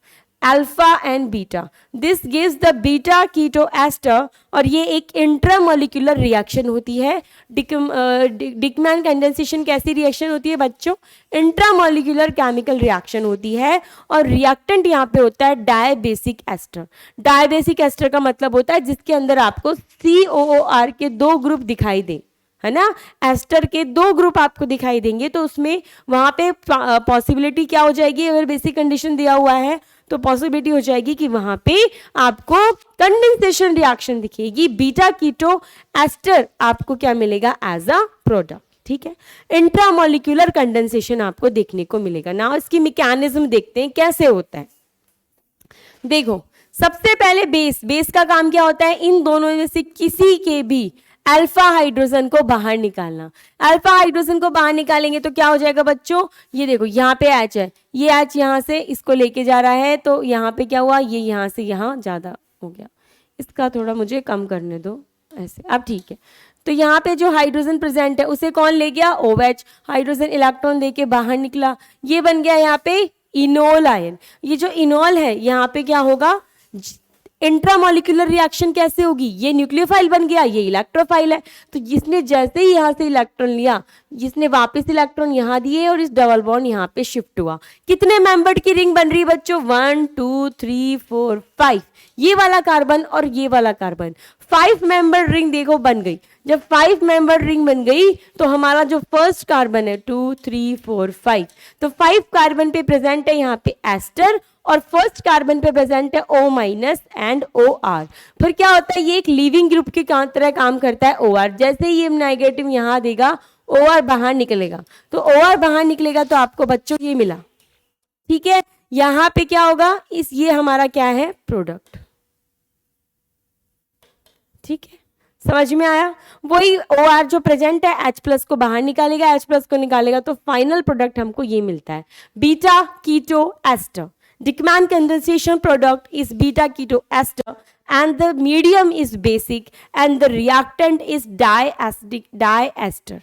alpha and beta. This gives the beta keto ester और ये एक intramolecular reaction होती है। Dieckmann condensation कैसी reaction होती है बच्चों, इंट्रामोलिक्यूलर केमिकल रिएक्शन होती है और रिएक्टेंट यहाँ पे होता है डायबेसिक एस्टर। डायबेसिक एस्टर का मतलब होता है जिसके अंदर आपको COOR के 2 ग्रुप दिखाई दे, है ना। एस्टर के 2 ग्रुप आपको दिखाई देंगे तो उसमें वहां पे पॉसिबिलिटी क्या हो जाएगी, अगर बेसिक कंडीशन दिया हुआ है तो पॉसिबिलिटी हो जाएगी कि वहां पे आपको कंडेंसेशन रिएक्शन दिखेगी, बीटा कीटो एस्टर आपको क्या मिलेगा एज अ प्रोडक्ट। ठीक है, इंट्रामोलिक्यूलर कंडेंसेशन आपको देखने को मिलेगा। ना इसकी मैकेनिज्म देखते हैं कैसे होता है। देखो, सबसे पहले बेस का काम क्या होता है, इन दोनों में से किसी के भी अल्फा हाइड्रोजन को बाहर निकालना। अल्फा हाइड्रोजन को बाहर निकालेंगे तो क्या हो जाएगा बच्चों, ये देखो यहाँ पे H है, ये H यहाँ से इसको लेके जा रहा है तो यहाँ पे क्या हुआ, ये यहाँ से यहाँ ज्यादा हो गया। इसका थोड़ा मुझे कम करने दो, ऐसे। अब ठीक है, तो यहाँ पे जो हाइड्रोजन प्रेजेंट है उसे कौन ले गया, OH। हाइड्रोजन इलेक्ट्रॉन लेके बाहर निकला, ये बन गया यहाँ पे इनोल आयन। ये जो इनोल है यहाँ पे क्या होगा, इंट्रामोलिक्यूलर रिएक्शन कैसे होगी, ये न्यूक्लियोफाइल बन गया, ये इलेक्ट्रोफाइल है। तो जिसने जैसे ही यहाँ से इलेक्ट्रॉन लिया, जिसने वापस इलेक्ट्रॉन यहाँ दिए और इस डबल बॉन्ड यहाँ पे शिफ्ट हुआ, कितने मेंबर्ड की रिंग बन रही है बच्चों, 1 2 3 4 5। ये वाला कार्बन और ये वाला कार्बन, 5 मेंबर्ड रिंग देखो बन गई। जब 5 मेंबर्ड रिंग बन गई तो हमारा जो फर्स्ट कार्बन है 2 3 4 5, तो 5 कार्बन पे प्रेजेंट है यहाँ पे एस्टर और फर्स्ट कार्बन पे प्रेजेंट है O- एंड OR। फिर क्या होता है, ये एक लीविंग ग्रुप की तरह काम करता है OR। जैसे ही ये नेगेटिव यहाँ देगा OR बाहर निकलेगा, तो OR बाहर निकलेगा तो आपको बच्चों ये मिला। ठीक है, यहाँ पे क्या होगा, ये हमारा क्या है, प्रोडक्ट। ठीक है, समझ में आया? वही OR जो प्रेजेंट है H+ को बाहर निकालेगा, H+ को निकालेगा तो फाइनल प्रोडक्ट हमको ये मिलता है, beta keto ester. Dickmann condensation product is beta keto ester and the medium is basic and the reactant is diester।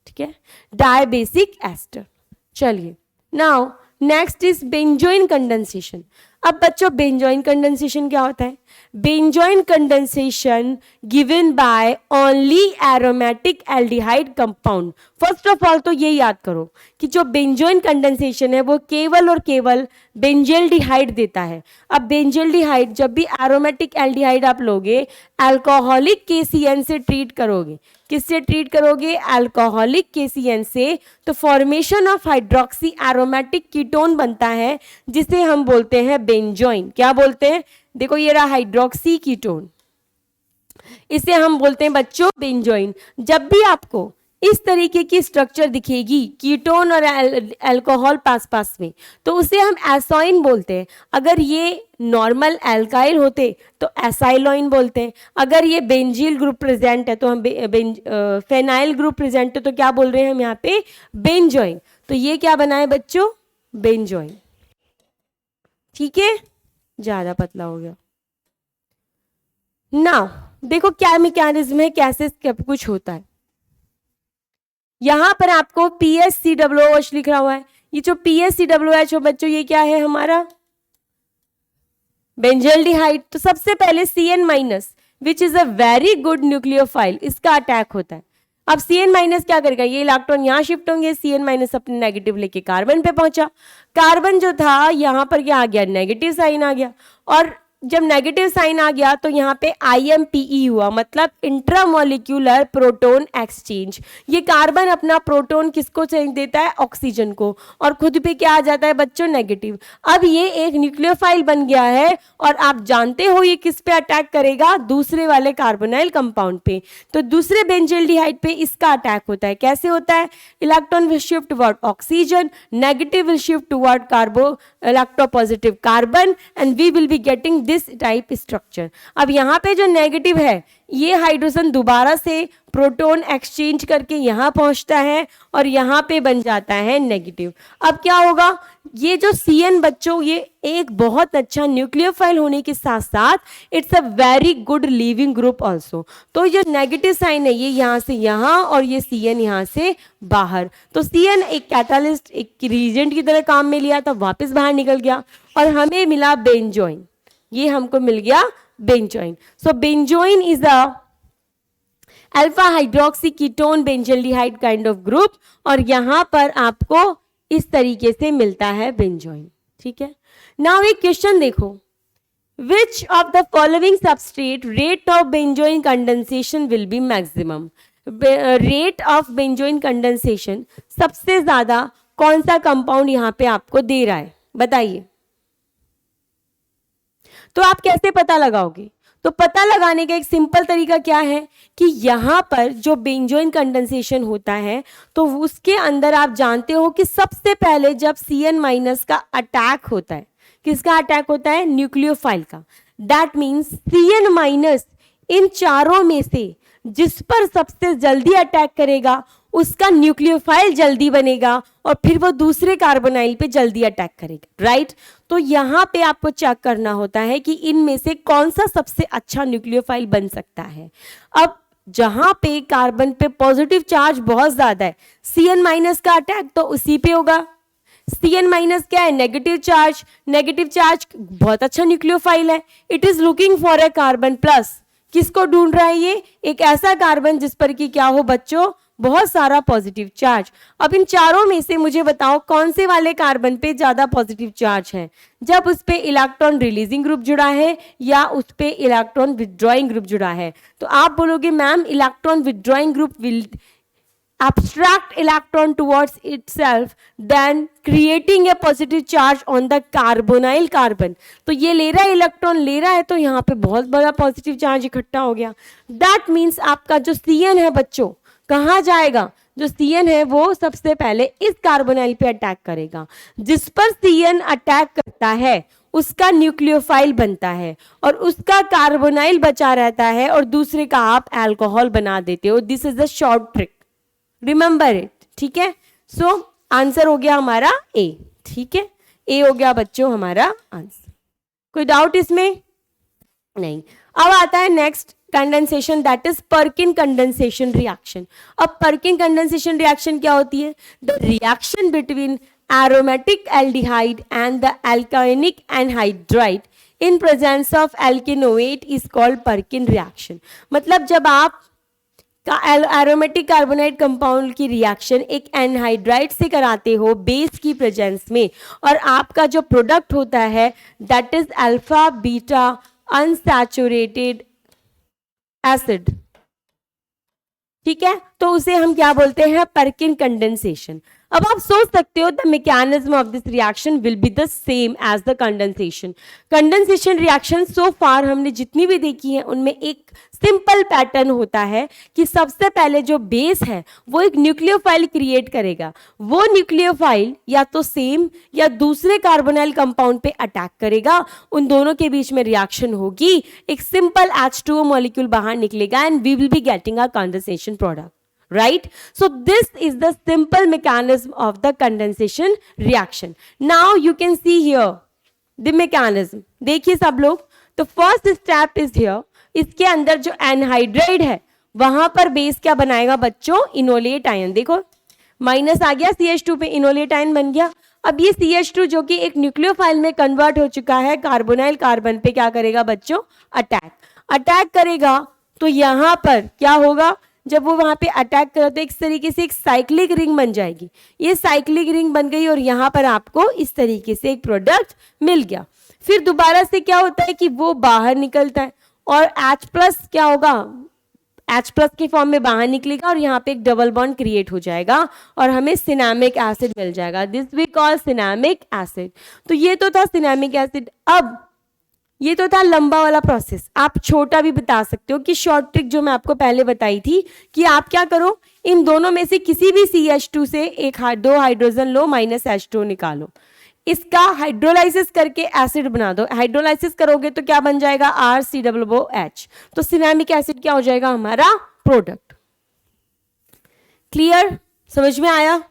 ठीक है, डायबेसिक एस्टर। चलिए, now next is benzoin condensation. अब बच्चों बेंजोइन कंडेंसेशन क्या होता है, benzoin condensation given by only aromatic aldehyde compound first of all तो ये याद करो कि जो बेंजोइन कंडेंसेशन है वो केवल और केवल बेंजेल्डिहाइड देता है। अब बेंजेल्डिहाइड, जब भी एरोमेटिक एल्डिहाइड आप लोगे, अल्कोहलिक KCN से ट्रीट करोगे। किससे ट्रीट करोगे? अल्कोहलिक KCN से। तो formation of hydroxy aromatic ketone बनता है जिसे हम बोलते हैं बेंजोइन। क्या बोलते हैं? देखो ये रहा हाइड्रोक्सी कीटोन, इसे हम बोलते हैं बच्चों बेंजोइन। जब भी आपको इस तरीके की स्ट्रक्चर दिखेगी कीटोन और अल्कोहल पास पास में, तो उसे हम एसोइन बोलते हैं। अगर ये नॉर्मल एल्काइल होते तो एसाइलोइन बोलते हैं। अगर ये बेंजील ग्रुप प्रेजेंट है तो हम फेनाइल ग्रुप प्रेजेंट है तो क्या बोल रहे हैं हम यहाँ पे? बेंजोइन। तो ये क्या बना है बच्चों? बेंजोइन। ठीक है, ज्यादा पतला हो गया। नाउ देखो क्या मैकेनिज्म है, कैसे सब कुछ होता है। यहां पर आपको PSCOOH लिख रहा हुआ है। ये जो PSCOOH हो बच्चों, ये क्या है हमारा? बेंजेल्डिहाइड। तो सबसे पहले CN minus which is a very good nucleophile, इसका अटैक होता है। अब CN माइनस क्या करेगा? ये इलेक्ट्रॉन यहां शिफ्ट होंगे, CN माइनस अपने नेगेटिव लेके कार्बन पे पहुंचा। कार्बन जो था यहां पर क्या आ गया? नेगेटिव साइन आ गया। और जब नेगेटिव साइन आ गया तो यहाँ पे IMPE हुआ, मतलब इंट्रामोलिक्यूलर प्रोटोन एक्सचेंज। ये कार्बन अपना प्रोटोन किसको चेंज देता है? ऑक्सीजन को, और खुद पे क्या आ जाता है बच्चों? नेगेटिव। अब ये एक न्यूक्लियोफाइल बन गया है और आप जानते हो ये किस पे अटैक करेगा? दूसरे वाले कार्बोनाइल कंपाउंड पे। तो दूसरे बेंजेल्डिहाइड पे इसका अटैक होता है। कैसे होता है? Electron will shift toward oxygen, negative will shift toward कार्बो electropositive carbon, and we will be getting this type structure. अब यहाँ पे जो नेगेटिव है ये हाइड्रोजन दोबारा से प्रोटोन एक्सचेंज करके यहाँ पहुंचता है और यहाँ पे बन जाता है नेगेटिव। अब क्या होगा? ये जो CN बच्चों, ये एक बहुत अच्छा न्यूक्लियोफाइल होने के साथ साथ it's a very good leaving group also. तो ये नेगेटिव साइन है ये यहाँ से यहाँ और ये CN यहाँ से बाहर। तो CN एक कैटालिस्ट, एक रीजेंट की तरह काम में लिया था, वापस बाहर निकल गया और हमें मिला बेंजोइन। ये हमको मिल गया benzoin. So benzoin is a alpha hydroxy ketone benzaldehyde kind of group, और यहां पर आपको इस तरीके से मिलता है बेंजोइन। ठीक है, नाउ एक क्वेश्चन देखो, विच of the following substrate rate of benzoin condensation will be maximum? Rate of benzoin condensation सबसे ज्यादा कौन सा कंपाउंड यहां पे आपको दे रहा है? बताइए। तो आप कैसे पता लगाओगे? तो पता लगाने का एक सिंपल तरीका क्या है कि यहां पर जो बेंजोइन कंडेंसेशन होता है तो उसके अंदर आप जानते हो कि सबसे पहले जब CN माइनस का अटैक होता है, किसका अटैक होता है? न्यूक्लियोफाइल का। दैट मीन्स CN माइनस इन चारों में से जिस पर सबसे जल्दी अटैक करेगा उसका न्यूक्लियोफाइल जल्दी बनेगा और फिर वो दूसरे कार्बोनाइल पे जल्दी अटैक करेगा, राइट? तो यहाँ पे आपको चेक करना होता है कि इनमें से कौन सा सबसे अच्छा न्यूक्लियोफाइल बन सकता है। अब जहां पे कार्बन पे पॉजिटिव चार्ज बहुत ज्यादा है, CN माइनस का अटैक तो उसी पे होगा। CN माइनस क्या है? Negative charge. नेगेटिव चार्ज बहुत अच्छा न्यूक्लियोफाइल है, it is looking for a carbon plus. किसको ढूंढ रहा है ये? एक ऐसा कार्बन जिस पर कि क्या हो बच्चों? बहुत सारा पॉजिटिव चार्ज। अब इन चारों में से मुझे बताओ कौन से वाले कार्बन पे ज्यादा पॉजिटिव चार्ज है? जब उस पे इलेक्ट्रॉन रिलीजिंग ग्रुप जुड़ा है या उस पे इलेक्ट्रॉन विथड्रॉइंग ग्रुप जुड़ा है। तो आप बोलोगे ma'am electron withdrawing group will abstract electron towards itself then creating a positive charge on the carbonyl carbon। तो ये ले रहा है इलेक्ट्रॉन, ले रहा है तो यहाँ पे बहुत बड़ा पॉजिटिव चार्ज इकट्ठा हो गया। दैट मीन्स आपका जो CN है बच्चों कहाँ जाएगा? जो CN है वो सबसे पहले इस कार्बोनाइल पे अटैक करेगा। जिस पर CN अटैक करता है उसका न्यूक्लियोफाइल बनता है और उसका कार्बोनाइल बचा रहता है और दूसरे का आप अल्कोहल बना देते हो। This is the short trick, remember it. ठीक है, सो आंसर हो गया हमारा A। ठीक है, A हो गया बच्चों हमारा आंसर। कोई डाउट इसमें? नहीं। अब आता है next condensation, that is Perkin condensation reaction. अब पर्किन कंडेंसेशन रिएक्शन क्या होती है? The reaction between aromatic aldehyde and the alkanoic anhydride in presence of alkanoate is called Perkin reaction. मतलब जब आप एरोमेटिक कार्बोनाइड कंपाउंड की रिएक्शन एक anhydride से कराते हो बेस की प्रेजेंस में, और आपका जो प्रोडक्ट होता है that is alpha beta unsaturated acid, ठीक है, तो उसे हम क्या बोलते हैं, परकिन कंडेंसेशन। अब आप सोच सकते हो the mechanism of this reaction will be the same as the condensation. Condensation reaction so far हमने जितनी भी देखी है उनमें एक सिंपल पैटर्न होता है कि सबसे पहले जो बेस है वो एक न्यूक्लियोफाइल क्रिएट करेगा, वो न्यूक्लियोफाइल या तो सेम या दूसरे कार्बोनाइल कंपाउंड पे अटैक करेगा, उन दोनों के बीच में रिएक्शन होगी, एक सिंपल H2O मॉलिक्यूल बाहर निकलेगा and we will be getting a condensation product, right? So this is the simple mechanism of the condensation reaction. Now you can see here the mechanism. देखिए सब लोग, तो फर्स्ट स्टेप इज हियर, इसके अंदर जो anhydride है वहां पर बेस क्या बनाएगा बच्चों, इनोलेट आयन। देखो माइनस आ गया, CH2 पे इनोलेट आयन बन गया। अब ये CH2 जो कि एक न्यूक्लियोफाइल में कन्वर्ट हो चुका है कार्बोनाइल कार्बन पे क्या करेगा बच्चों, अटैक करेगा। तो यहां पर क्या होगा, जब वो वहां पे अटैक करा तो इस तरीके से एक साइक्लिक रिंग बन जाएगी, ये साइक्लिक रिंग बन गई और यहाँ पर आपको इस तरीके से एक प्रोडक्ट मिल गया। फिर दोबारा से क्या होता है कि वो बाहर निकलता है और H+ क्या होगा, H+ के फॉर्म में बाहर निकलेगा और यहाँ पे एक डबल बॉन्ड क्रिएट हो जाएगा और हमें सिनेमिक एसिड मिल जाएगा, this we call cinnamic acid. तो ये तो था सिनेमिक एसिड। अब ये तो था लंबा वाला प्रोसेस, आप छोटा भी बता सकते हो कि शॉर्ट ट्रिक जो मैं आपको पहले बताई थी कि आप क्या करो, इन दोनों में से किसी भी CH2 से दो हाइड्रोजन लो, -H2 निकालो, इसका हाइड्रोलाइसिस करके एसिड बना दो। हाइड्रोलाइसिस करोगे तो क्या बन जाएगा, RCOOH, तो सिनेमिक एसिड क्या हो जाएगा हमारा प्रोडक्ट। क्लियर, समझ में आया,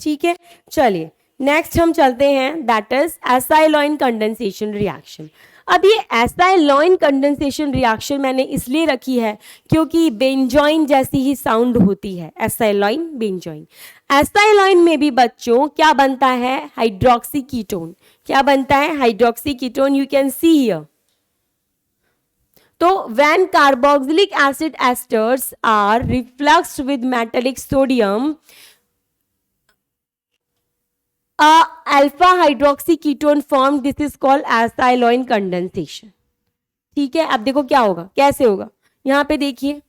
ठीक है। चलिए नेक्स्ट हम चलते हैं, दैट इज एसाइलोइन कंडेंसेशन रिएक्शन। अब ये एसाइलोइन कंडेंसेशन रिएक्शन मैंने इसलिए रखी है क्योंकि बेंजोइन जैसी ही साउंड होती है, एसाइलोइन बेंजोइन। एसाइलोइन में भी बच्चों क्या बनता है, हाइड्रोक्सी कीटोन। क्या बनता है, hydroxy ketone, you can see here. तो when carboxylic acid esters are refluxed with metallic sodium, alpha hydroxy ketone form, this is called acyloin condensation. ठीक है, अब देखो क्या होगा, कैसे होगा। यहाँ पे देखिए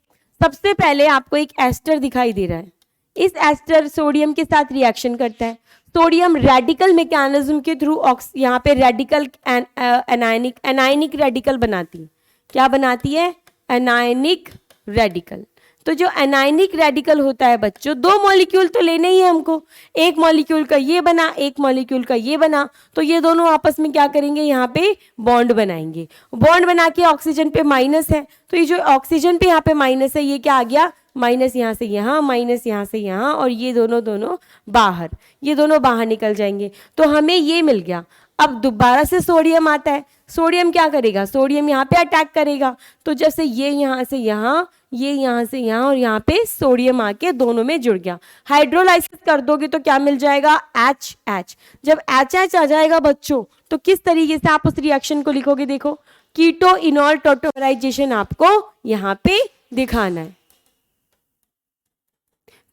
सबसे पहले आपको एक एस्टर दिखाई दे रहा है, इस एस्टर सोडियम के साथ रिएक्शन करता है। सोडियम रेडिकल मैकेनिज्म के थ्रू यहाँ पे रेडिकल एनायनिक रेडिकल बनाती है। क्या बनाती है, एनायनिक रेडिकल। तो जो एनायनिक रेडिकल होता है बच्चों, दो मॉलिक्यूल तो लेने ही है हमको, एक मॉलिक्यूल का ये बना, एक मॉलिक्यूल का ये बना, तो ये दोनों आपस में क्या करेंगे, यहाँ पे बॉन्ड बनाएंगे। बॉन्ड बना के ऑक्सीजन पे माइनस है, तो ये जो ऑक्सीजन पे यहाँ पे माइनस है, ये क्या आ गया, माइनस यहाँ से यहाँ, माइनस यहाँ से यहाँ, और ये दोनों बाहर, ये दोनों बाहर निकल जाएंगे, तो हमें ये मिल गया। अब दोबारा से सोडियम आता है, सोडियम क्या करेगा, सोडियम यहाँ पे अटैक करेगा, तो जैसे ये यहाँ से यहाँ, ये यहाँ से यहाँ, और यहाँ पे सोडियम आके दोनों में जुड़ गया। हाइड्रोलाइसिस कर दोगे तो क्या मिल जाएगा, HH। जब HH आ जाएगा बच्चों, तो किस तरीके से आप उस रिएक्शन को लिखोगे, देखो कीटो इनॉल टोटोमराइजेशन आपको यहाँ पे दिखाना है।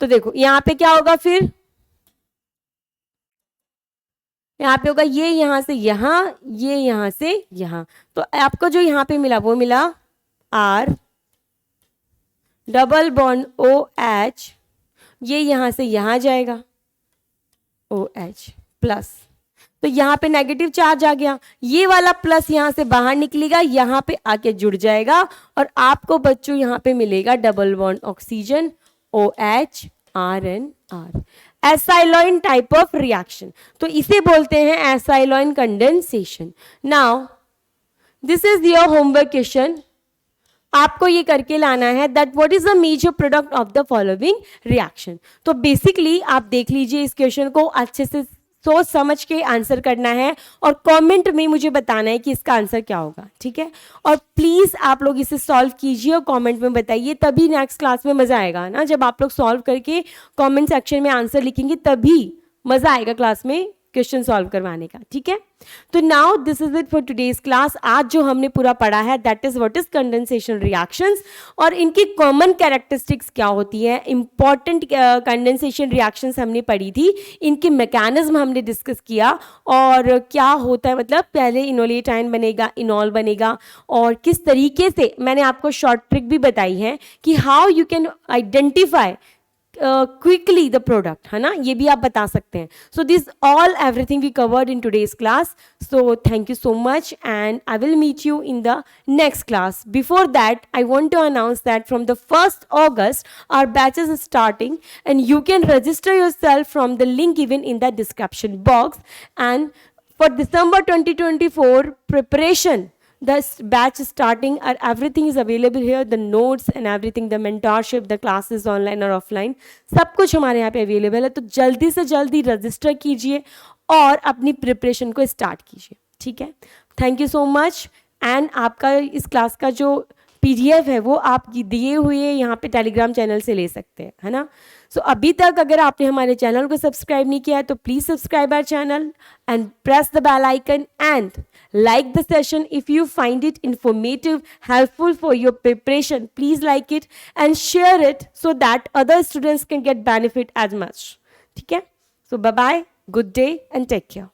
तो देखो यहाँ पे क्या होगा, फिर यहाँ पे होगा ये यहाँ से यहाँ, ये यहाँ से यहाँ, तो आपको जो यहाँ पे मिला वो मिला R डबल बॉन्ड OH, ये यहाँ से यहाँ जाएगा OH प्लस, तो यहाँ पे नेगेटिव चार्ज आ गया, ये वाला प्लस यहाँ से बाहर निकलेगा, यहाँ पे आके जुड़ जाएगा, और आपको बच्चों यहाँ पे मिलेगा double bond oxygen OH RnR। Acyloin type of reaction, तो इसे बोलते हैं acyloin condensation. Now this is your homework question, आपको ये करके लाना है that what is the major product of the following reaction. तो बेसिकली आप देख लीजिए, इस क्वेश्चन को अच्छे से सोच समझ के आंसर करना है और कमेंट में मुझे बताना है कि इसका आंसर क्या होगा, ठीक है। और प्लीज आप लोग इसे सॉल्व कीजिए और कमेंट में बताइए, तभी नेक्स्ट क्लास में मजा आएगा ना। जब आप लोग सॉल्व करके कमेंट सेक्शन में आंसर लिखेंगे तभी मजा आएगा क्लास में क्वेश्चन सॉल्व करवाने का, ठीक है। तो now this is it for today's class. आज जो हमने पूरा पढ़ा है that is what is condensation reactions और इनकी कॉमन कैरेक्टरिस्टिक्स क्या होती है। इंपॉर्टेंट कंडेंसेशन रिएक्शंस हमने पढ़ी थी, इनके मैकेनिज्म हमने डिस्कस किया और क्या होता है, मतलब पहले इनोलेट आयन बनेगा, इनॉल बनेगा और किस तरीके से, मैंने आपको शॉर्ट ट्रिक भी बताई है कि how you can identify quickly the product, है ना, ये भी आप बता सकते हैं। So this all everything we covered in today's class. So thank you so much and I will meet you in the next class. Before that, I want to announce that from the 1st August, our batches is starting and you can register yourself from the link given in the description box. And for December 2024 preparation, the batch is starting and everything is available here, the notes and everything, the mentorship, the classes online or offline, सब कुछ हमारे यहाँ पे available है। तो जल्दी से जल्दी रजिस्टर कीजिए और अपनी प्रिपरेशन को स्टार्ट कीजिए, ठीक है। Thank you so much and आपका इस क्लास का जो PDF है वो आप दिए हुए यहाँ पे टेलीग्राम चैनल से ले सकते हैं, है ना। सो अभी तक अगर आपने हमारे चैनल को सब्सक्राइब नहीं किया है तो please subscribe our channel and press the bell icon and like the session. If you find it informative, helpful for your preparation, please like it and share it so that other students can get benefit as much. ठीक है? So bye bye, good day and take care.